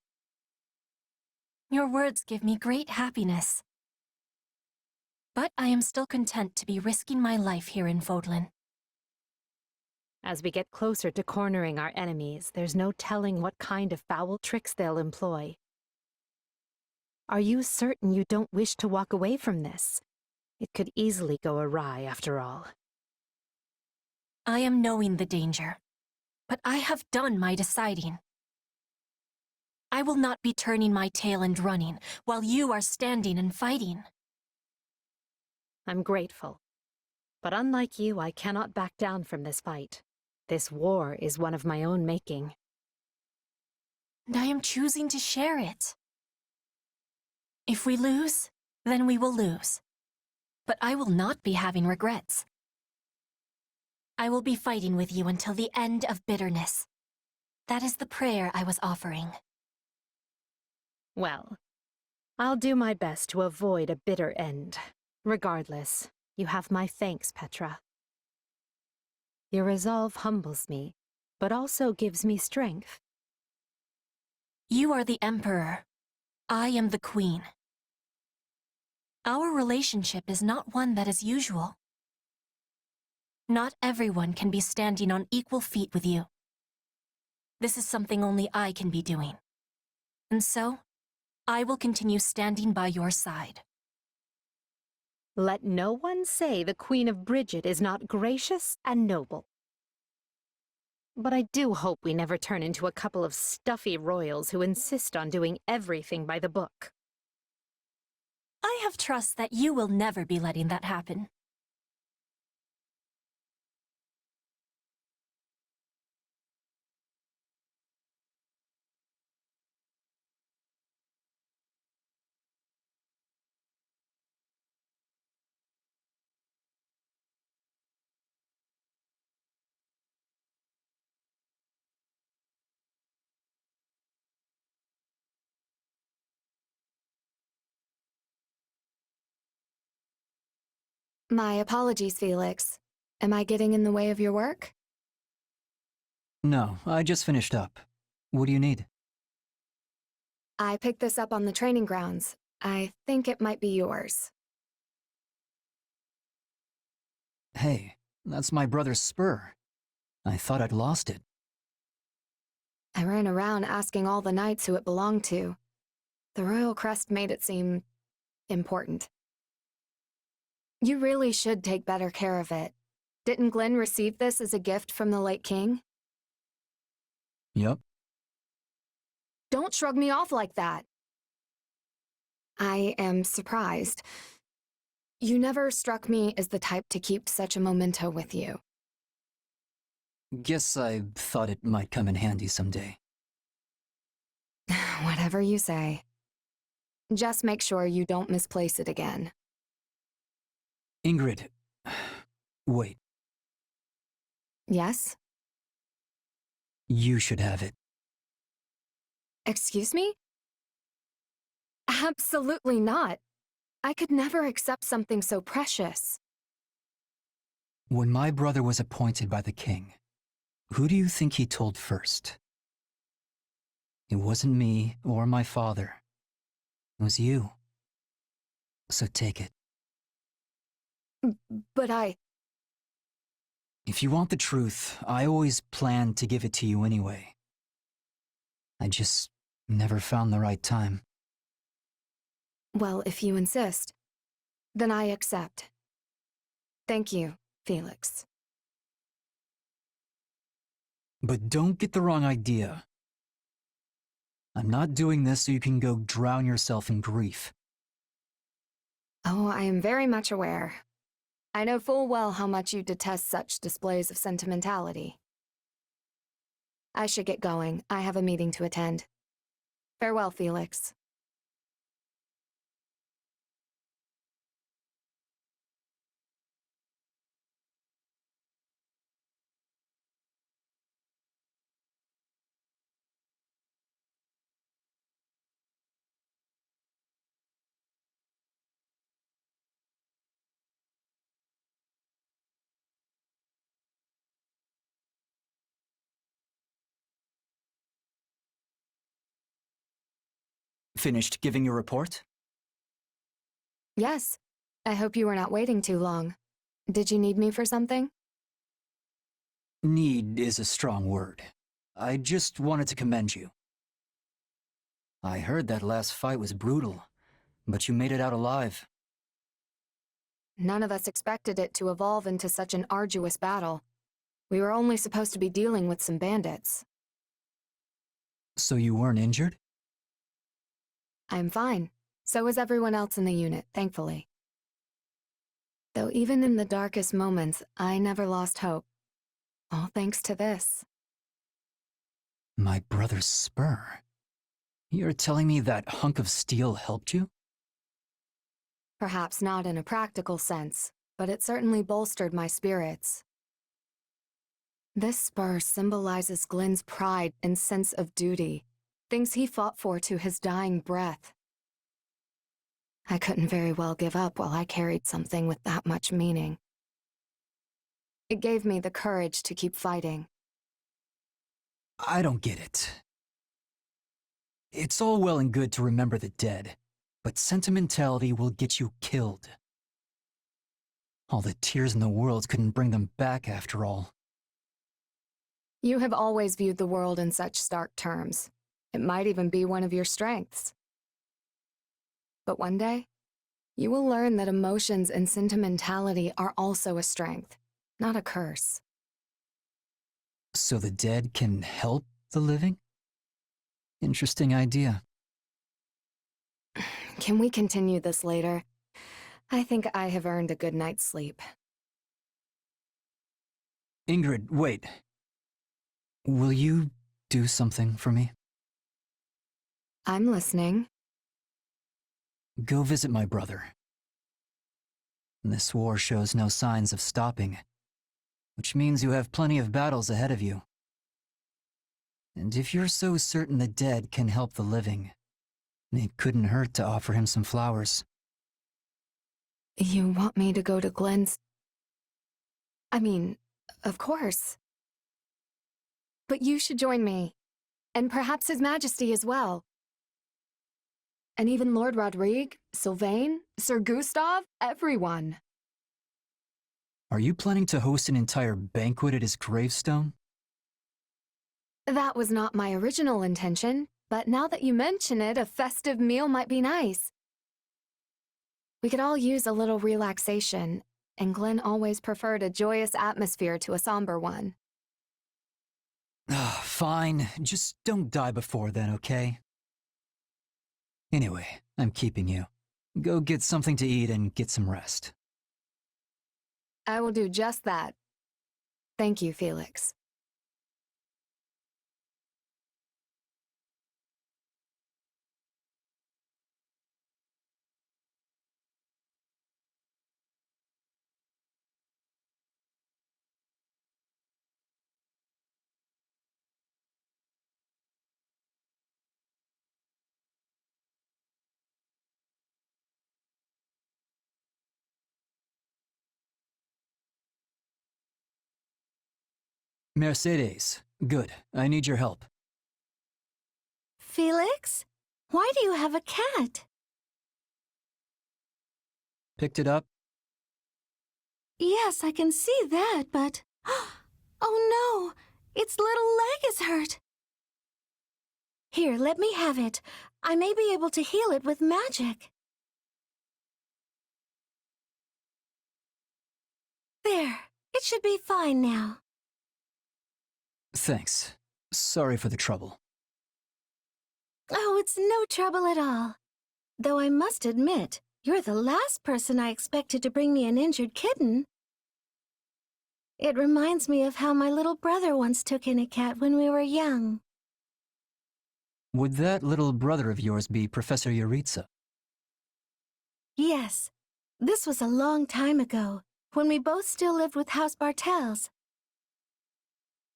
Your words give me great happiness. But I am still content to be risking my life here in Fodlan. As we get closer to cornering our enemies, there's no telling what kind of foul tricks they'll employ. Are you certain you don't wish to walk away from this? It could easily go awry, after all. I am knowing the danger, but I have done my deciding. I will not be turning my tail and running, while you are standing and fighting. I'm grateful. But unlike you, I cannot back down from this fight. This war is one of my own making. And I am choosing to share it. If we lose, then we will lose. But I will not be having regrets. I will be fighting with you until the end of bitterness. That is the prayer I was offering. Well, I'll do my best to avoid a bitter end. Regardless, you have my thanks, Petra. Your resolve humbles me, but also gives me strength. You are the Emperor. I am the Queen. Our relationship is not one that is usual. Not everyone can be standing on equal feet with you. This is something only I can be doing. And so, I will continue standing by your side. Let no one say the Queen of Brigid is not gracious and noble. But I do hope we never turn into a couple of stuffy royals who insist on doing everything by the book. I have trust that you will never be letting that happen. My apologies, Felix. Am I getting in the way of your work? No, I just finished up. What do you need? I picked this up on the training grounds. I think it might be yours. Hey, that's my brother's spur. I thought I'd lost it. I ran around asking all the knights who it belonged to. The royal crest made it seem important. You really should take better care of it. Didn't Glenn receive this as a gift from the late king? Yup. Don't shrug me off like that. I am surprised. You never struck me as the type to keep such a memento with you. Guess I thought it might come in handy someday. Whatever you say. Just make sure you don't misplace it again. Ingrid, wait. Yes? You should have it. Excuse me? Absolutely not. I could never accept something so precious. When my brother was appointed by the king, who do you think he told first? It wasn't me or my father. It was you. So take it. But If you want the truth, I always planned to give it to you anyway. I just never found the right time. Well, if you insist, then I accept. Thank you, Felix. But don't get the wrong idea. I'm not doing this so you can go drown yourself in grief. Oh, I am very much aware. I know full well how much you detest such displays of sentimentality. I should get going. I have a meeting to attend. Farewell, Felix. Finished giving your report? Yes. I hope you were not waiting too long. Did you need me for something? Need is a strong word. I just wanted to commend you. I heard that last fight was brutal, but you made it out alive. None of us expected it to evolve into such an arduous battle. We were only supposed to be dealing with some bandits. So you weren't injured? I'm fine. So is everyone else in the unit, thankfully. Though even in the darkest moments, I never lost hope. All thanks to this. My brother's spur? You're telling me that hunk of steel helped you? Perhaps not in a practical sense, but it certainly bolstered my spirits. This spur symbolizes Glenn's pride and sense of duty, things he fought for to his dying breath. I couldn't very well give up while I carried something with that much meaning. It gave me the courage to keep fighting. I don't get it. It's all well and good to remember the dead, but sentimentality will get you killed. All the tears in the world couldn't bring them back after all. You have always viewed the world in such stark terms. It might even be one of your strengths. But one day, you will learn that emotions and sentimentality are also a strength, not a curse. So the dead can help the living? Interesting idea. Can we continue this later? I think I have earned a good night's sleep. Ingrid, wait. Will you do something for me? I'm listening. Go visit my brother. This war shows no signs of stopping, which means you have plenty of battles ahead of you. And if you're so certain the dead can help the living, it couldn't hurt to offer him some flowers. You want me to go to Glenn's? I mean, of course. But you should join me, and perhaps His Majesty as well. And even Lord Rodrigue, Sylvain, Sir Gustav, everyone. Are you planning to host an entire banquet at his gravestone? That was not my original intention, but now that you mention it, a festive meal might be nice. We could all use a little relaxation, and Glenn always preferred a joyous atmosphere to a somber one. Fine, just don't die before then, okay? Anyway, I'm keeping you. Go get something to eat and get some rest. I will do just that. Thank you, Felix. Mercedes, good. I need your help. Felix? Why do you have a cat? Picked it up? Yes, I can see that, but... Oh no! Its little leg is hurt! Here, let me have it. I may be able to heal it with magic. There, it should be fine now. Thanks. Sorry for the trouble. Oh, it's no trouble at all. Though I must admit, you're the last person I expected to bring me an injured kitten. It reminds me of how my little brother once took in a cat when we were young. Would that little brother of yours be Professor Jeritza? Yes. This was a long time ago, when we both still lived with House Bartels.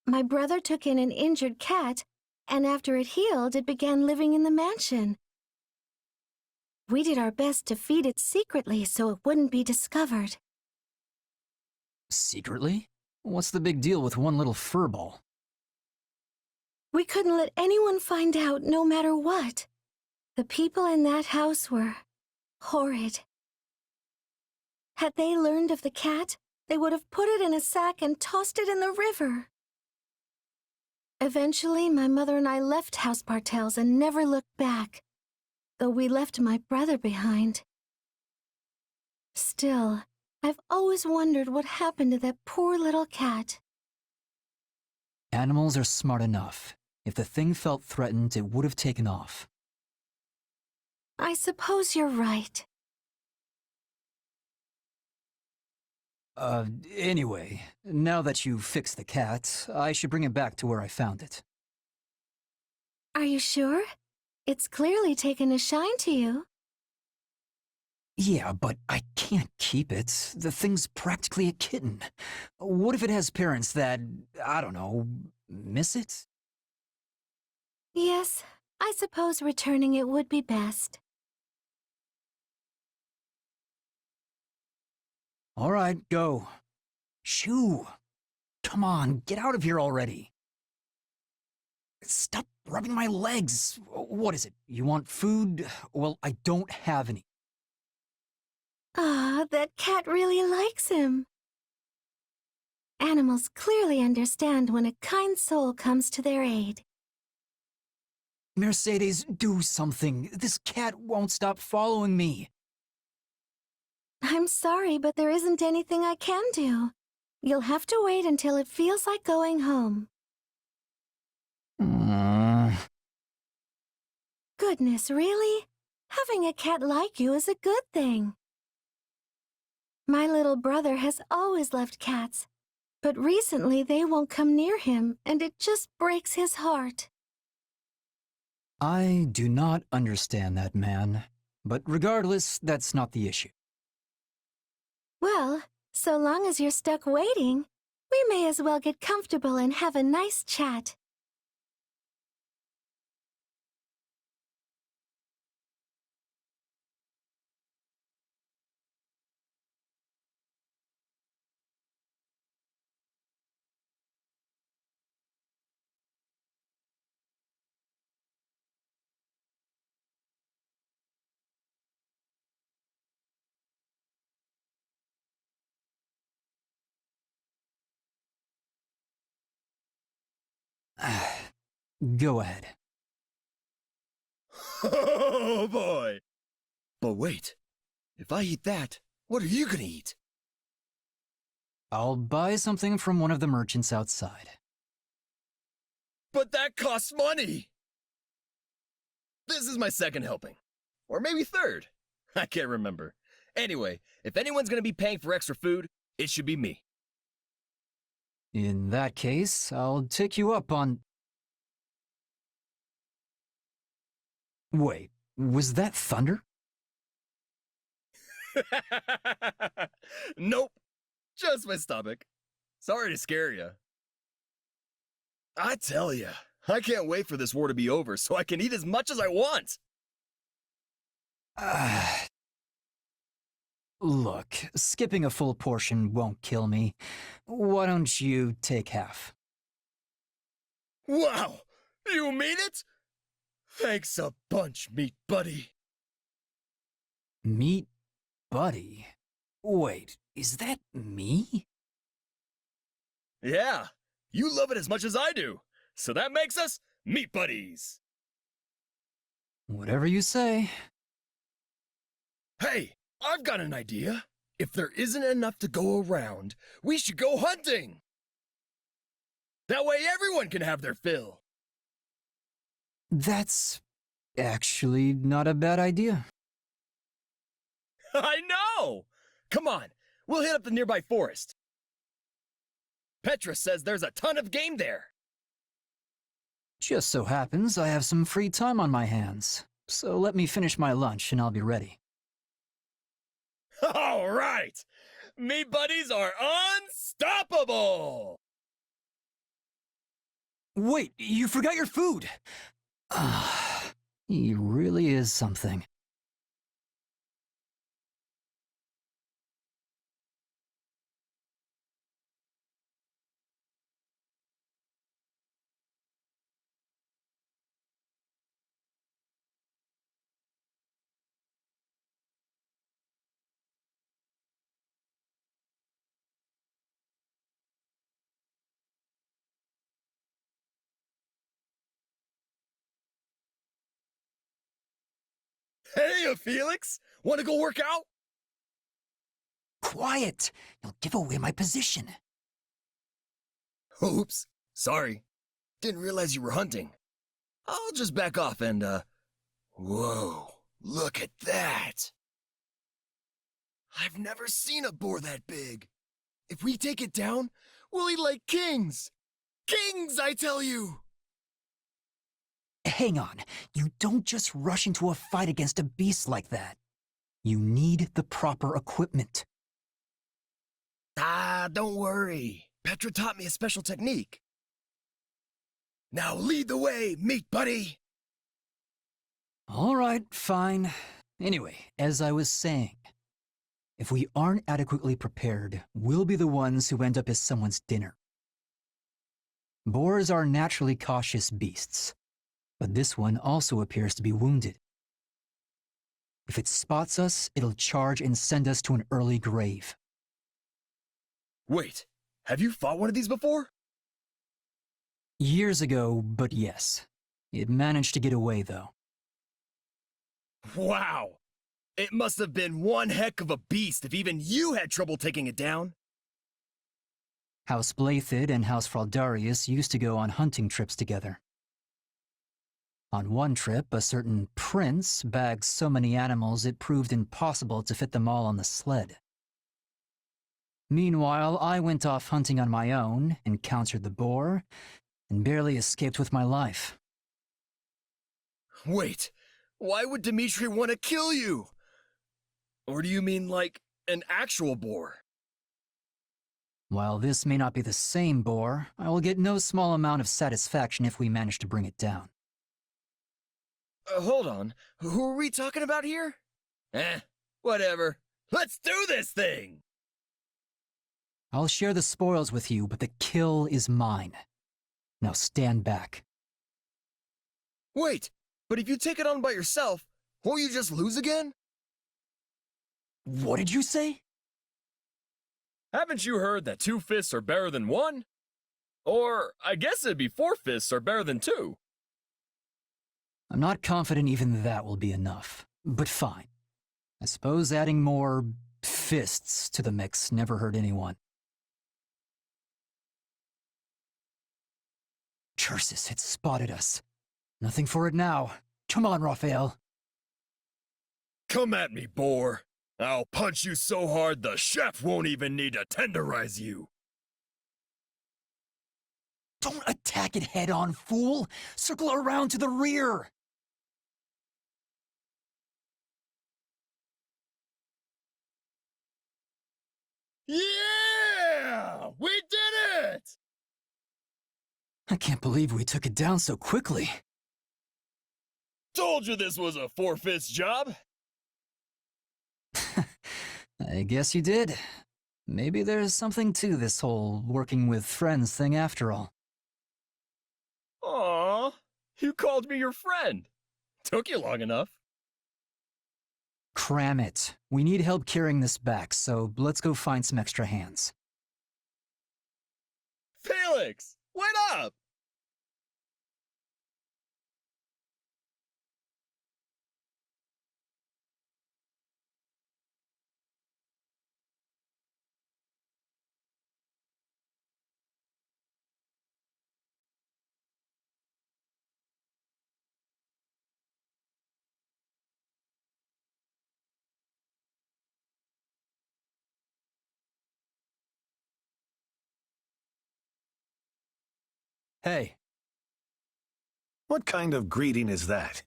My brother took in an injured cat, and after it healed, it began living in the mansion. We did our best to feed it secretly so it wouldn't be discovered. Secretly? What's the big deal with one little furball? We couldn't let anyone find out no matter what. The people in that house were horrid. Had they learned of the cat, they would have put it in a sack and tossed it in the river. Eventually, my mother and I left House Bartels and never looked back, though we left my brother behind. Still, I've always wondered what happened to that poor little cat. Animals are smart enough. If the thing felt threatened, it would have taken off. I suppose you're right. Anyway, now that you've fixed the cat, I should bring it back to where I found it. Are you sure? It's clearly taken a shine to you. Yeah, but I can't keep it. The thing's practically a kitten. What if it has parents that, I don't know, miss it? Yes, I suppose returning it would be best. All right, go. Shoo! Come on, get out of here already. Stop rubbing my legs. What is it? You want food? Well, I don't have any. Ah, that cat really likes him. Animals clearly understand when a kind soul comes to their aid. Mercedes, do something. This cat won't stop following me. I'm sorry, but there isn't anything I can do. You'll have to wait until it feels like going home. Goodness, really? Having a cat like you is a good thing. My little brother has always loved cats, but recently they won't come near him, and it just breaks his heart. I do not understand that man, but regardless, that's not the issue. Well, so long as you're stuck waiting, we may as well get comfortable and have a nice chat. Go ahead. Oh boy! But wait, if I eat that, what are you gonna eat? I'll buy something from one of the merchants outside. But that costs money! This is my second helping. Or maybe third. I can't remember. Anyway, if anyone's gonna be paying for extra food, it should be me. In that case, I'll take you up on... Wait, was that thunder? Nope. Just my stomach. Sorry to scare you. I tell ya, I can't wait for this war to be over so I can eat as much as I want. Look, skipping a full portion won't kill me. Why don't you take half? Wow! You mean it? Thanks a bunch, meat buddy. Meat buddy? Wait, is that me? Yeah, you love it as much as I do, so that makes us meat buddies. Whatever you say. Hey, I've got an idea. If there isn't enough to go around, we should go hunting. That way everyone can have their fill. That's actually not a bad idea. I know! Come on, we'll hit up the nearby forest. Petra says there's a ton of game there. Just so happens I have some free time on my hands, so let me finish my lunch and I'll be ready. All right! Meat buddies are unstoppable! Wait, you forgot your food! He really is something. Hey, Felix! Want to go work out? Quiet! You'll give away my position. Oops. Sorry. Didn't realize you were hunting. I'll just back off and, Whoa. Look at that! I've never seen a boar that big. If we take it down, we'll eat like kings! Kings, I tell you! Hang on. You don't just rush into a fight against a beast like that. You need the proper equipment. Ah, don't worry. Petra taught me a special technique. Now lead the way, meat buddy! All right, fine. Anyway, as I was saying, if we aren't adequately prepared, we'll be the ones who end up as someone's dinner. Boars are naturally cautious beasts, but this one also appears to be wounded. If it spots us, it'll charge and send us to an early grave. Wait, have you fought one of these before? Years ago, but yes. It managed to get away, though. Wow! It must have been one heck of a beast if even you had trouble taking it down. House Blathid and House Fraldarius used to go on hunting trips together. On one trip, a certain prince bagged so many animals it proved impossible to fit them all on the sled. Meanwhile, I went off hunting on my own, encountered the boar, and barely escaped with my life. Wait, why would Dimitri want to kill you? Or do you mean like an actual boar? While this may not be the same boar, I will get no small amount of satisfaction if we manage to bring it down. Hold on, who are we talking about here? Whatever. Let's do this thing! I'll share the spoils with you, but the kill is mine. Now stand back. Wait, but if you take it on by yourself, won't you just lose again? What did you say? Haven't you heard that 2 fists are better than 1? Or, I guess it'd be 4 fists are better than 2. I'm not confident even that will be enough, but fine. I suppose adding more fists to the mix never hurt anyone. Curses, it spotted us. Nothing for it now. Come on, Raphael. Come at me, boar. I'll punch you so hard the chef won't even need to tenderize you. Don't attack it head on, fool! Circle around to the rear! Yeah! We did it! I can't believe we took it down so quickly. Told you this was a 4-fist job. I guess you did. Maybe there's something to this whole working with friends thing after all. Aw, you called me your friend. Took you long enough. Cram it. We need help carrying this back, so let's go find some extra hands. Felix, what up? Hey. What kind of greeting is that?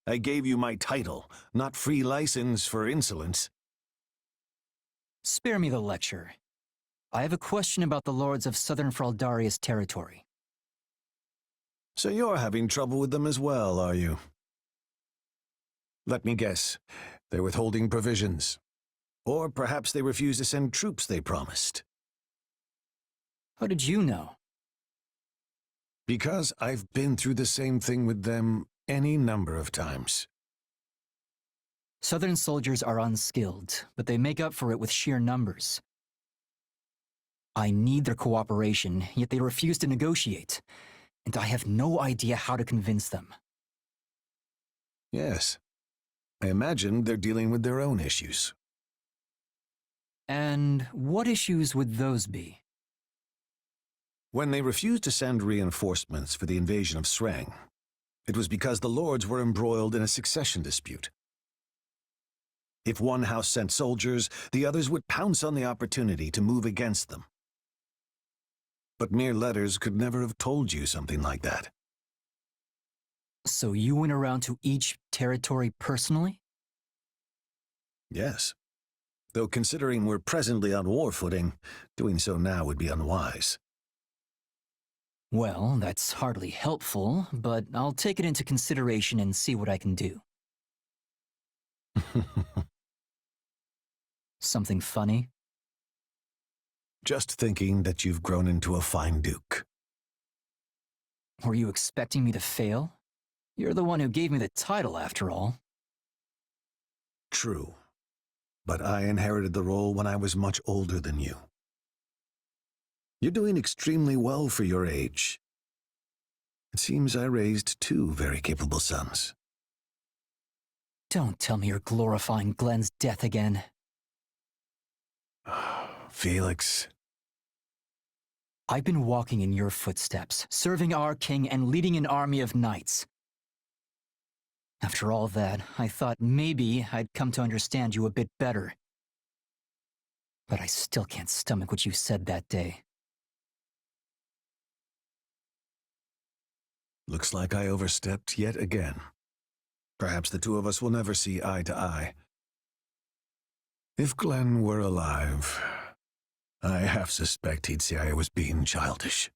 I gave you my title, not free license for insolence. Spare me the lecture. I have a question about the lords of Southern Fraldarius territory. So you're having trouble with them as well, are you? Let me guess. They're withholding provisions. Or perhaps they refuse to send troops they promised. How did you know? Because I've been through the same thing with them any number of times. Southern soldiers are unskilled, but they make up for it with sheer numbers. I need their cooperation, yet they refuse to negotiate, and I have no idea how to convince them. Yes. I imagine they're dealing with their own issues. And what issues would those be? When they refused to send reinforcements for the invasion of Sreng, it was because the lords were embroiled in a succession dispute. If one house sent soldiers, the others would pounce on the opportunity to move against them. But mere letters could never have told you something like that. So you went around to each territory personally? Yes. Though considering we're presently on war footing, doing so now would be unwise. Well, that's hardly helpful, but I'll take it into consideration and see what I can do. Something funny? Just thinking that you've grown into a fine duke. Were you expecting me to fail? You're the one who gave me the title, after all. True. But I inherited the role when I was much older than you. You're doing extremely well for your age. It seems I raised two very capable sons. Don't tell me you're glorifying Glenn's death again. Felix. I've been walking in your footsteps, serving our king and leading an army of knights. After all that, I thought maybe I'd come to understand you a bit better. But I still can't stomach what you said that day. Looks like I overstepped yet again. Perhaps the two of us will never see eye to eye. If Glenn were alive, I half suspect he'd say I was being childish.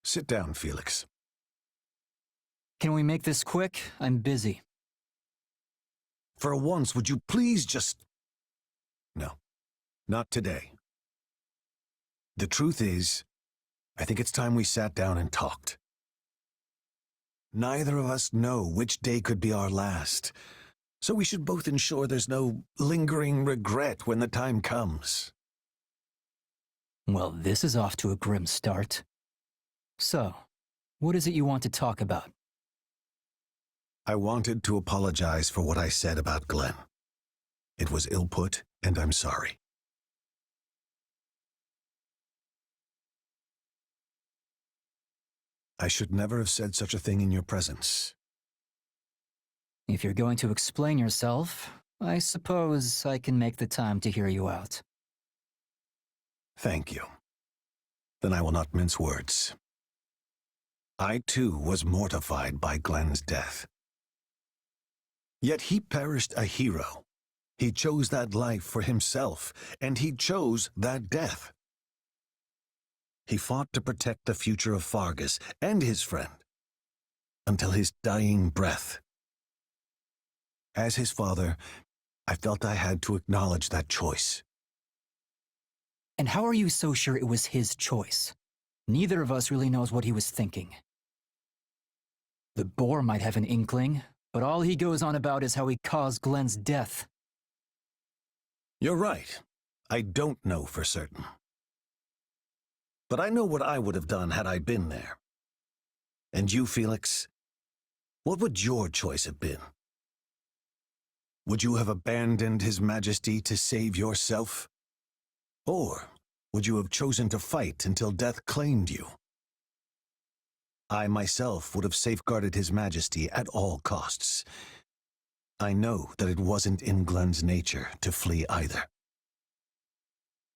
Sit down, Felix. Can we make this quick? I'm busy. For once, would you please just... No, not today. The truth is, I think it's time we sat down and talked. Neither of us know which day could be our last, so we should both ensure there's no lingering regret when the time comes. Well, this is off to a grim start. So, what is it you want to talk about? I wanted to apologize for what I said about Glenn. It was ill put, and I'm sorry. I should never have said such a thing in your presence. If you're going to explain yourself, I suppose I can make the time to hear you out. Thank you. Then I will not mince words. I, too, was mortified by Glenn's death. Yet he perished a hero. He chose that life for himself, and he chose that death. He fought to protect the future of Fargus and his friend, until his dying breath. As his father, I felt I had to acknowledge that choice. And how are you so sure it was his choice? Neither of us really knows what he was thinking. The boar might have an inkling, but all he goes on about is how he caused Glenn's death. You're right. I don't know for certain. But I know what I would have done had I been there. And you, Felix, what would your choice have been? Would you have abandoned His Majesty to save yourself? Or would you have chosen to fight until death claimed you? I myself would have safeguarded His Majesty at all costs. I know that it wasn't in Glenn's nature to flee either.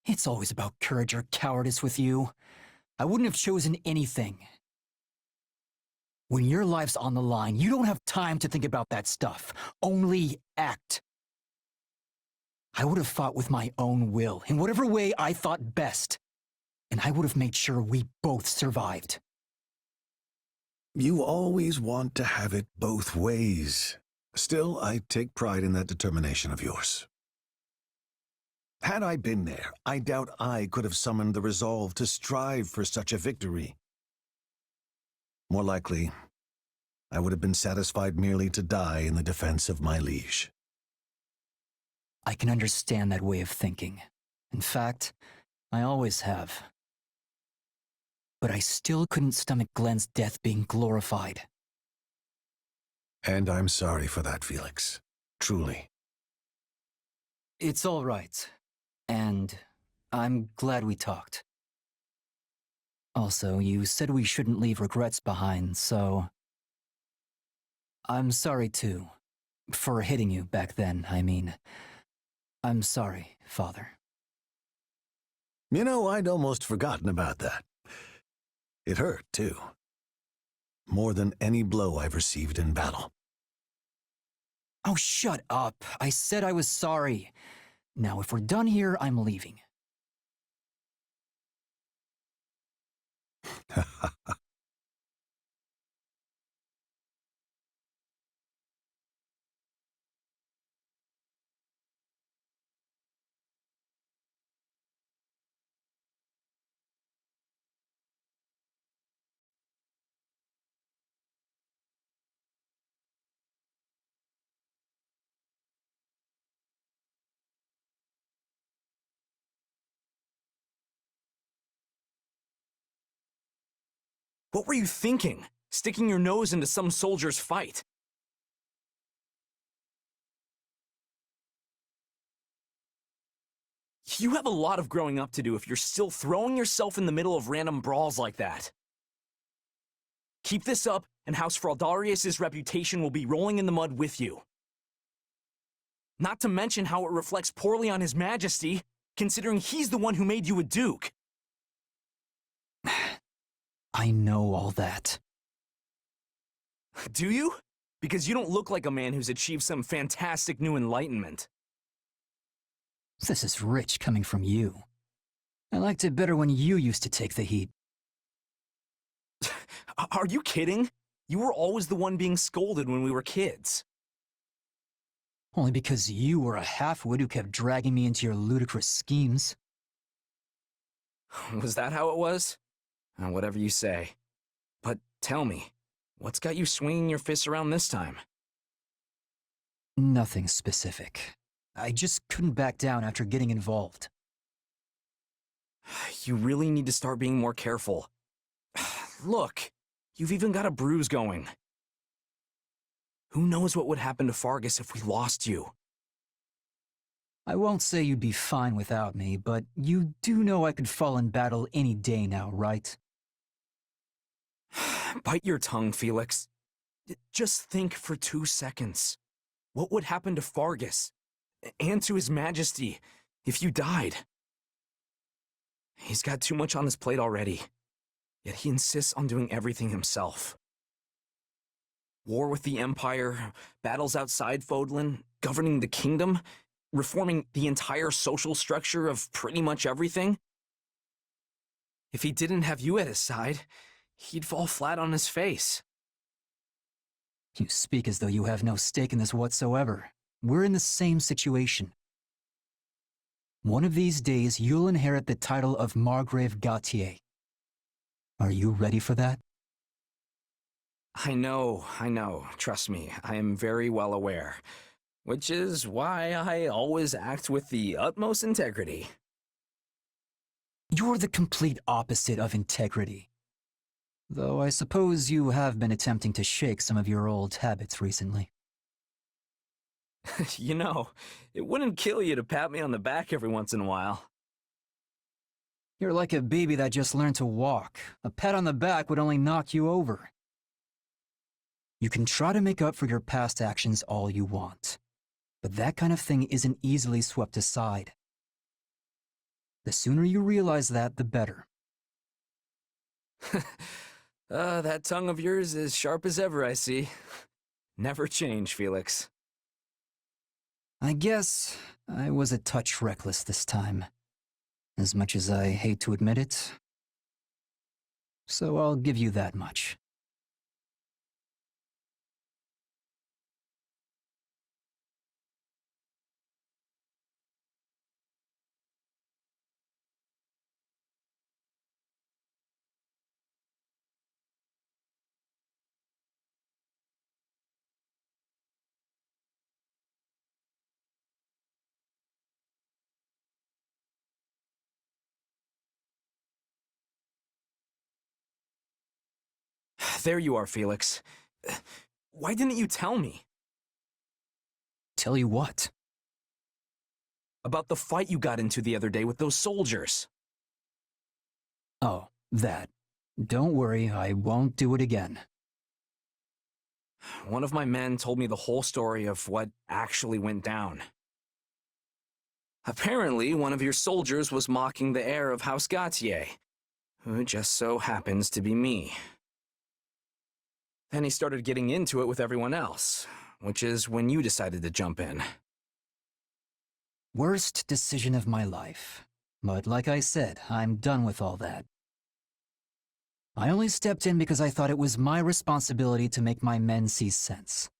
It's always about courage or cowardice with you. I wouldn't have chosen anything. When your life's on the line, you don't have time to think about that stuff. Only act. I would have fought with my own will, in whatever way I thought best. And I would have made sure we both survived. You always want to have it both ways. Still, I take pride in that determination of yours. Had I been there, I doubt I could have summoned the resolve to strive for such a victory. More likely, I would have been satisfied merely to die in the defense of my liege. I can understand that way of thinking. In fact, I always have. But I still couldn't stomach Glenn's death being glorified. And I'm sorry for that, Felix. Truly. It's all right. And I'm glad we talked. Also, you said we shouldn't leave regrets behind, so... I'm sorry, too. For hitting you back then, I mean. I'm sorry, Father. You know, I'd almost forgotten about that. It hurt, too. more than any blow I've received in battle. Oh, shut up. I said I was sorry. Now, if we're done here, I'm leaving. What were you thinking? Sticking your nose into some soldier's fight? You have a lot of growing up to do if you're still throwing yourself in the middle of random brawls like that. Keep this up, and House Fraldarius' reputation will be rolling in the mud with you. Not to mention how it reflects poorly on His Majesty, considering he's the one who made you a duke. I know all that. Do you? Because you don't look like a man who's achieved some fantastic new enlightenment. This is rich coming from you. I liked it better when you used to take the heat. Are you kidding? You were always the one being scolded when we were kids. Only because you were a half-wit who kept dragging me into your ludicrous schemes. Was that how it was? Whatever you say. But tell me, what's got you swinging your fists around this time? Nothing specific. I just couldn't back down after getting involved. You really need to start being more careful. Look, you've even got a bruise going. Who knows what would happen to Fargus if we lost you? I won't say you'd be fine without me, but you do know I could fall in battle any day now, right? Bite your tongue, Felix. Just think for 2 seconds. What would happen to Fargus, and to His Majesty, if you died? He's got too much on his plate already, yet he insists on doing everything himself. War with the Empire, battles outside Fodlan, governing the kingdom, reforming the entire social structure of pretty much everything. If he didn't have you at his side, he'd fall flat on his face. You speak as though you have no stake in this whatsoever. We're in the same situation. One of these days, you'll inherit the title of Margrave Gautier. Are you ready for that? I know. Trust me, I am very well aware. Which is why I always act with the utmost integrity. You're the complete opposite of integrity. Though I suppose you have been attempting to shake some of your old habits recently. You know, it wouldn't kill you to pat me on the back every once in a while. You're like a baby that just learned to walk. A pat on the back would only knock you over. You can try to make up for your past actions all you want, but that kind of thing isn't easily swept aside. The sooner you realize that, the better. That tongue of yours is sharp as ever, I see. Never change, Felix. I guess I was a touch reckless this time, as much as I hate to admit it. So I'll give you that much. There you are, Felix. Why didn't you tell me? Tell you what? About the fight you got into the other day with those soldiers. Oh, that. Don't worry, I won't do it again. One of my men told me the whole story of what actually went down. Apparently, one of your soldiers was mocking the heir of House Gautier, who just so happens to be me. Then he started getting into it with everyone else, which is when you decided to jump in. Worst decision of my life. But like I said, I'm done with all that. I only stepped in because I thought it was my responsibility to make my men see sense.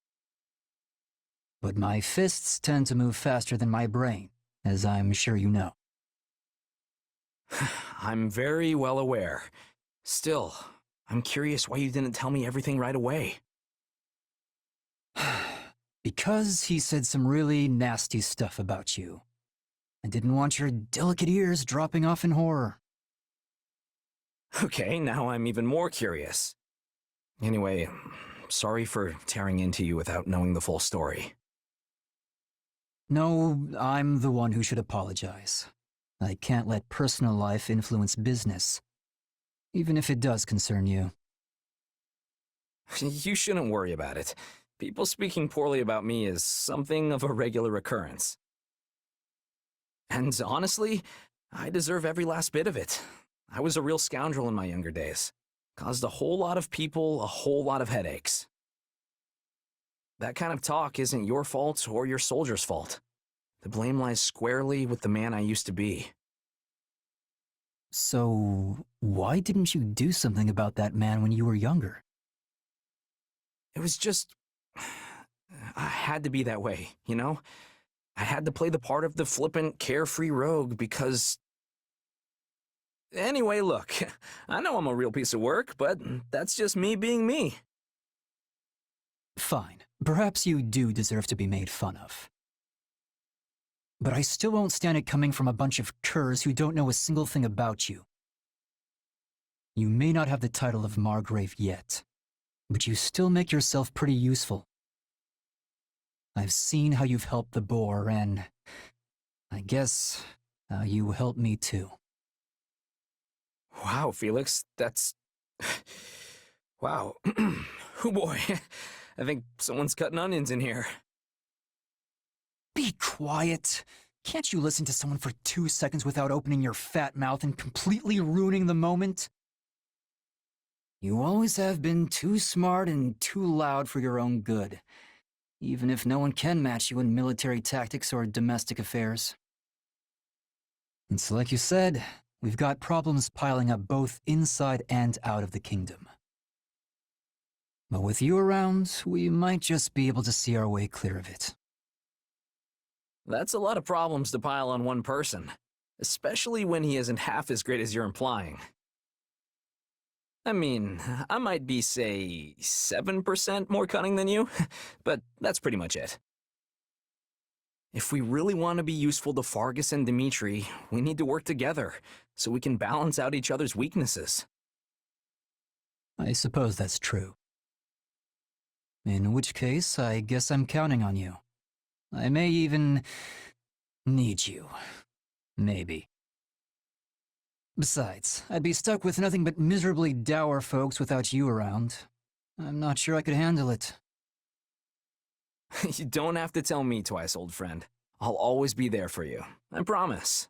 But my fists tend to move faster than my brain, as I'm sure you know. I'm very well aware. Still, I'm curious why you didn't tell me everything right away. Because he said some really nasty stuff about you. I didn't want your delicate ears dropping off in horror. Okay, now I'm even more curious. Anyway, sorry for tearing into you without knowing the full story. No, I'm the one who should apologize. I can't let personal life influence business, even if it does concern you. You shouldn't worry about it. People speaking poorly about me is something of a regular occurrence. And honestly, I deserve every last bit of it. I was a real scoundrel in my younger days. Caused a whole lot of people a whole lot of headaches. That kind of talk isn't your fault or your soldiers' fault. The blame lies squarely with the man I used to be. So, why didn't you do something about that man when you were younger? It was just... I had to be that way, you know? I had to play the part of the flippant, carefree rogue because... Anyway, look, I know I'm a real piece of work, but that's just me being me. Fine. Perhaps you do deserve to be made fun of. But I still won't stand it coming from a bunch of curs who don't know a single thing about you. You may not have the title of Margrave yet, but you still make yourself pretty useful. I've seen how you've helped the boar, and I guess you helped me too. Wow, Felix, that's... Wow. Oh boy, I think someone's cutting onions in here. Be quiet. Can't you listen to someone for 2 seconds without opening your fat mouth and completely ruining the moment? You always have been too smart and too loud for your own good, even if no one can match you in military tactics or domestic affairs. It's like you said, we've got problems piling up both inside and out of the kingdom. But with you around, we might just be able to see our way clear of it. That's a lot of problems to pile on one person, especially when he isn't half as great as you're implying. I mean, I might be, say, 7% more cunning than you, but that's pretty much it. If we really want to be useful to Fargus and Dimitri, we need to work together, so we can balance out each other's weaknesses. I suppose that's true. In which case, I guess I'm counting on you. I may even need you. Maybe. Besides, I'd be stuck with nothing but miserably dour folks without you around. I'm not sure I could handle it. You don't have to tell me twice, old friend. I'll always be there for you. I promise.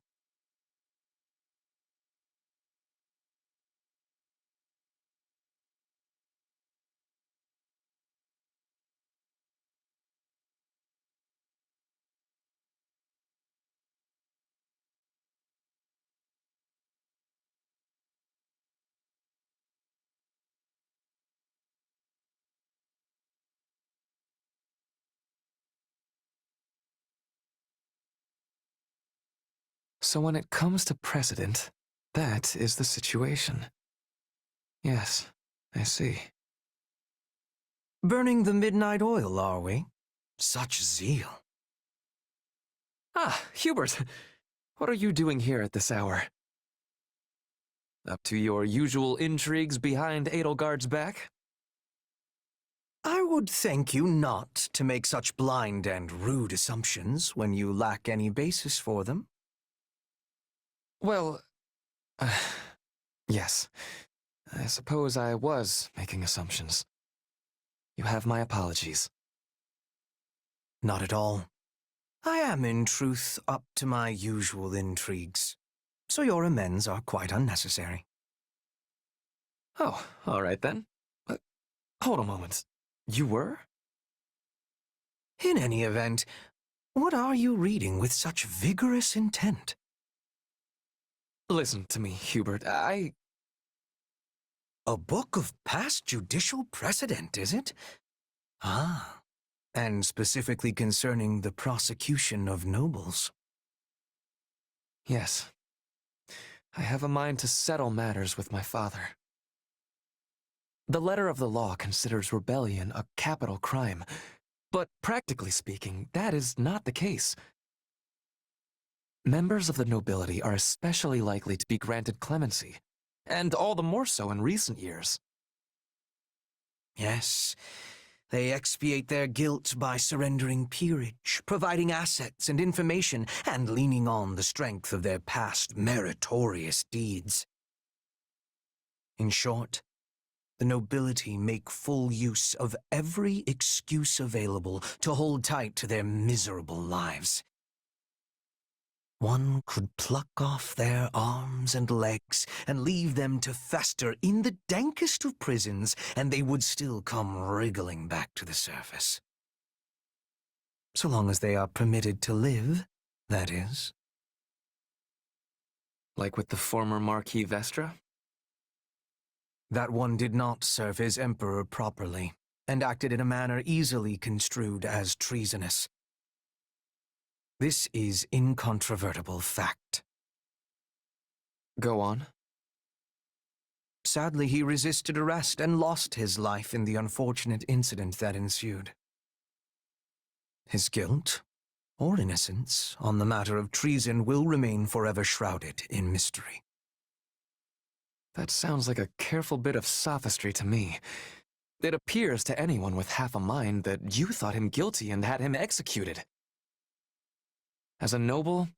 So when it comes to precedent, that is the situation. Yes, I see. Burning the midnight oil, are we? Such zeal. Ah, Hubert! What are you doing here at this hour? Up to your usual intrigues behind Edelgard's back? I would thank you not to make such blind and rude assumptions when you lack any basis for them. Well, yes. I suppose I was making assumptions. You have my apologies. Not at all. I am, in truth, up to my usual intrigues, so your amends are quite unnecessary. Oh, all right then. Hold a moment. You were? In any event, what are you reading with such vigorous intent? Listen to me, Hubert. A book of past judicial precedent, is it? Ah, and specifically concerning the prosecution of nobles. Yes. I have a mind to settle matters with my father. The letter of the law considers rebellion a capital crime, but practically speaking, that is not the case. Members of the nobility are especially likely to be granted clemency, and all the more so in recent years. Yes, they expiate their guilt by surrendering peerage, providing assets and information, and leaning on the strength of their past meritorious deeds. In short, the nobility make full use of every excuse available to hold tight to their miserable lives. One could pluck off their arms and legs and leave them to fester in the dankest of prisons, and they would still come wriggling back to the surface. So long as they are permitted to live, that is. Like with the former Marquis Vestra? That one did not serve his emperor properly, and acted in a manner easily construed as treasonous. This is incontrovertible fact. Go on. Sadly, he resisted arrest and lost his life in the unfortunate incident that ensued. His guilt, or innocence, on the matter of treason will remain forever shrouded in mystery. That sounds like a careful bit of sophistry to me. It appears to anyone with half a mind that you thought him guilty and had him executed. As a noble,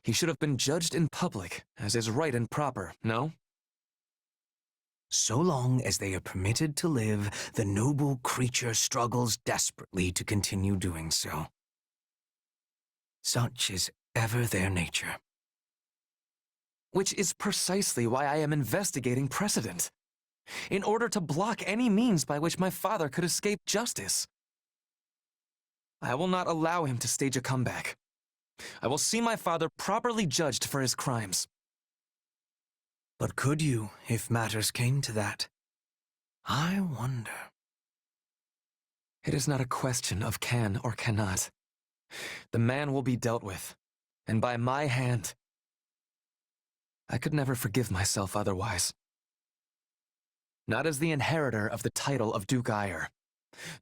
he should have been judged in public, as is right and proper, no? So long as they are permitted to live, the noble creature struggles desperately to continue doing so. Such is ever their nature. Which is precisely why I am investigating precedent, in order to block any means by which my father could escape justice. I will not allow him to stage a comeback. I will see my father properly judged for his crimes. But could you, if matters came to that? I wonder. It is not a question of can or cannot. The man will be dealt with, and by my hand. I could never forgive myself otherwise. Not as the inheritor of the title of Duke Eyre,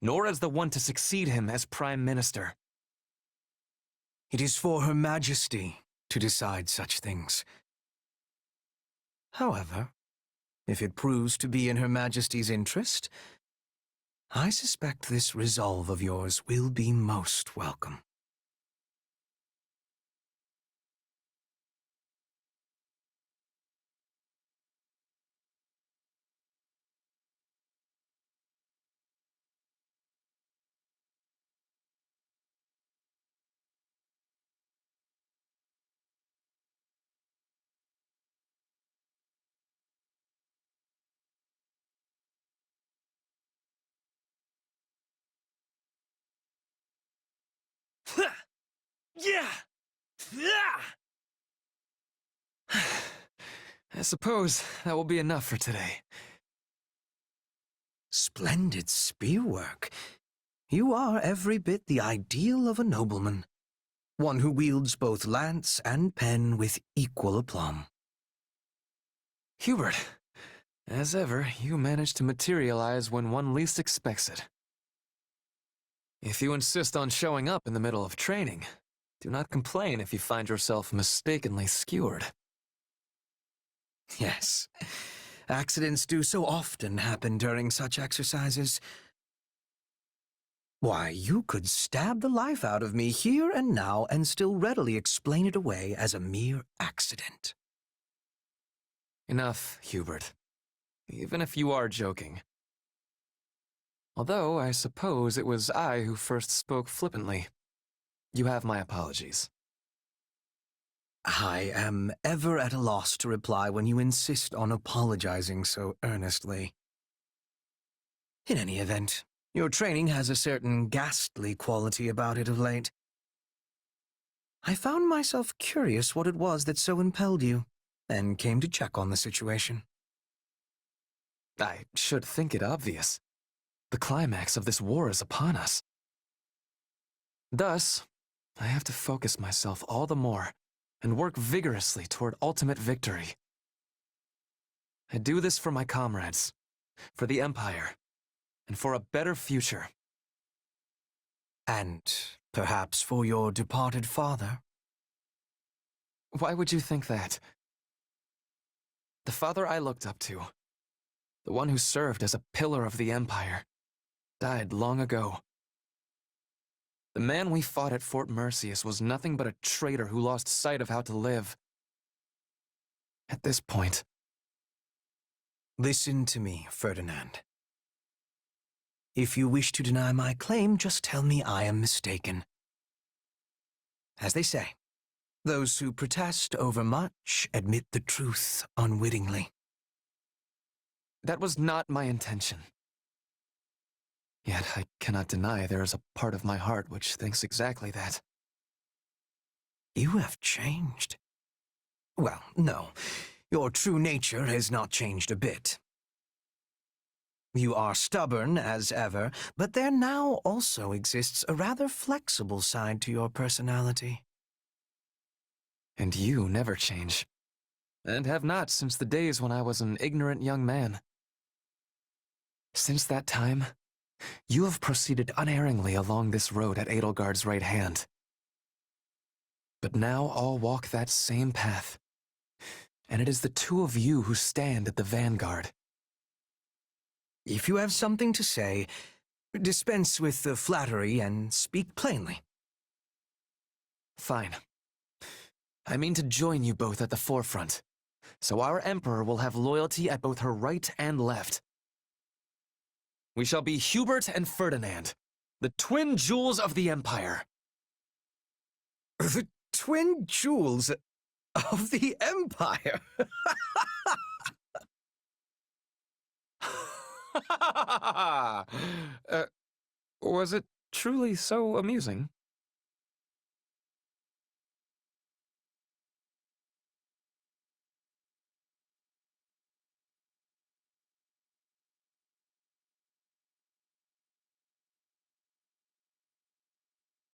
nor as the one to succeed him as Prime Minister. It is for Her Majesty to decide such things. However, if it proves to be in Her Majesty's interest, I suspect this resolve of yours will be most welcome. Yeah! I suppose that will be enough for today. Splendid spearwork. You are every bit the ideal of a nobleman. One who wields both lance and pen with equal aplomb. Hubert, as ever, you manage to materialize when one least expects it. If you insist on showing up in the middle of training, do not complain if you find yourself mistakenly skewered. Yes, accidents do so often happen during such exercises. Why, you could stab the life out of me here and now and still readily explain it away as a mere accident. Enough, Hubert. Even if you are joking. Although, I suppose it was I who first spoke flippantly. You have my apologies. I am ever at a loss to reply when you insist on apologizing so earnestly. In any event, your training has a certain ghastly quality about it of late. I found myself curious what it was that so impelled you, and came to check on the situation. I should think it obvious. The climax of this war is upon us. Thus, I have to focus myself all the more and work vigorously toward ultimate victory. I do this for my comrades, for the Empire, and for a better future. And perhaps for your departed father? Why would you think that? The father I looked up to, the one who served as a pillar of the Empire, died long ago. The man we fought at Fort Mercedes was nothing but a traitor who lost sight of how to live. At this point... Listen to me, Ferdinand. If you wish to deny my claim, just tell me I am mistaken. As they say, those who protest overmuch admit the truth unwittingly. That was not my intention. Yet I cannot deny there is a part of my heart which thinks exactly that. You have changed. Well, no. Your true nature has not changed a bit. You are stubborn as ever, but there now also exists a rather flexible side to your personality. And you never change, and have not since the days when I was an ignorant young man. Since that time, you have proceeded unerringly along this road at Edelgard's right hand. But now all walk that same path, and it is the two of you who stand at the vanguard. If you have something to say, dispense with the flattery and speak plainly. Fine. I mean to join you both at the forefront, so our Emperor will have loyalty at both her right and left. We shall be Hubert and Ferdinand, the twin jewels of the Empire. The twin jewels of the Empire? Was it truly so amusing?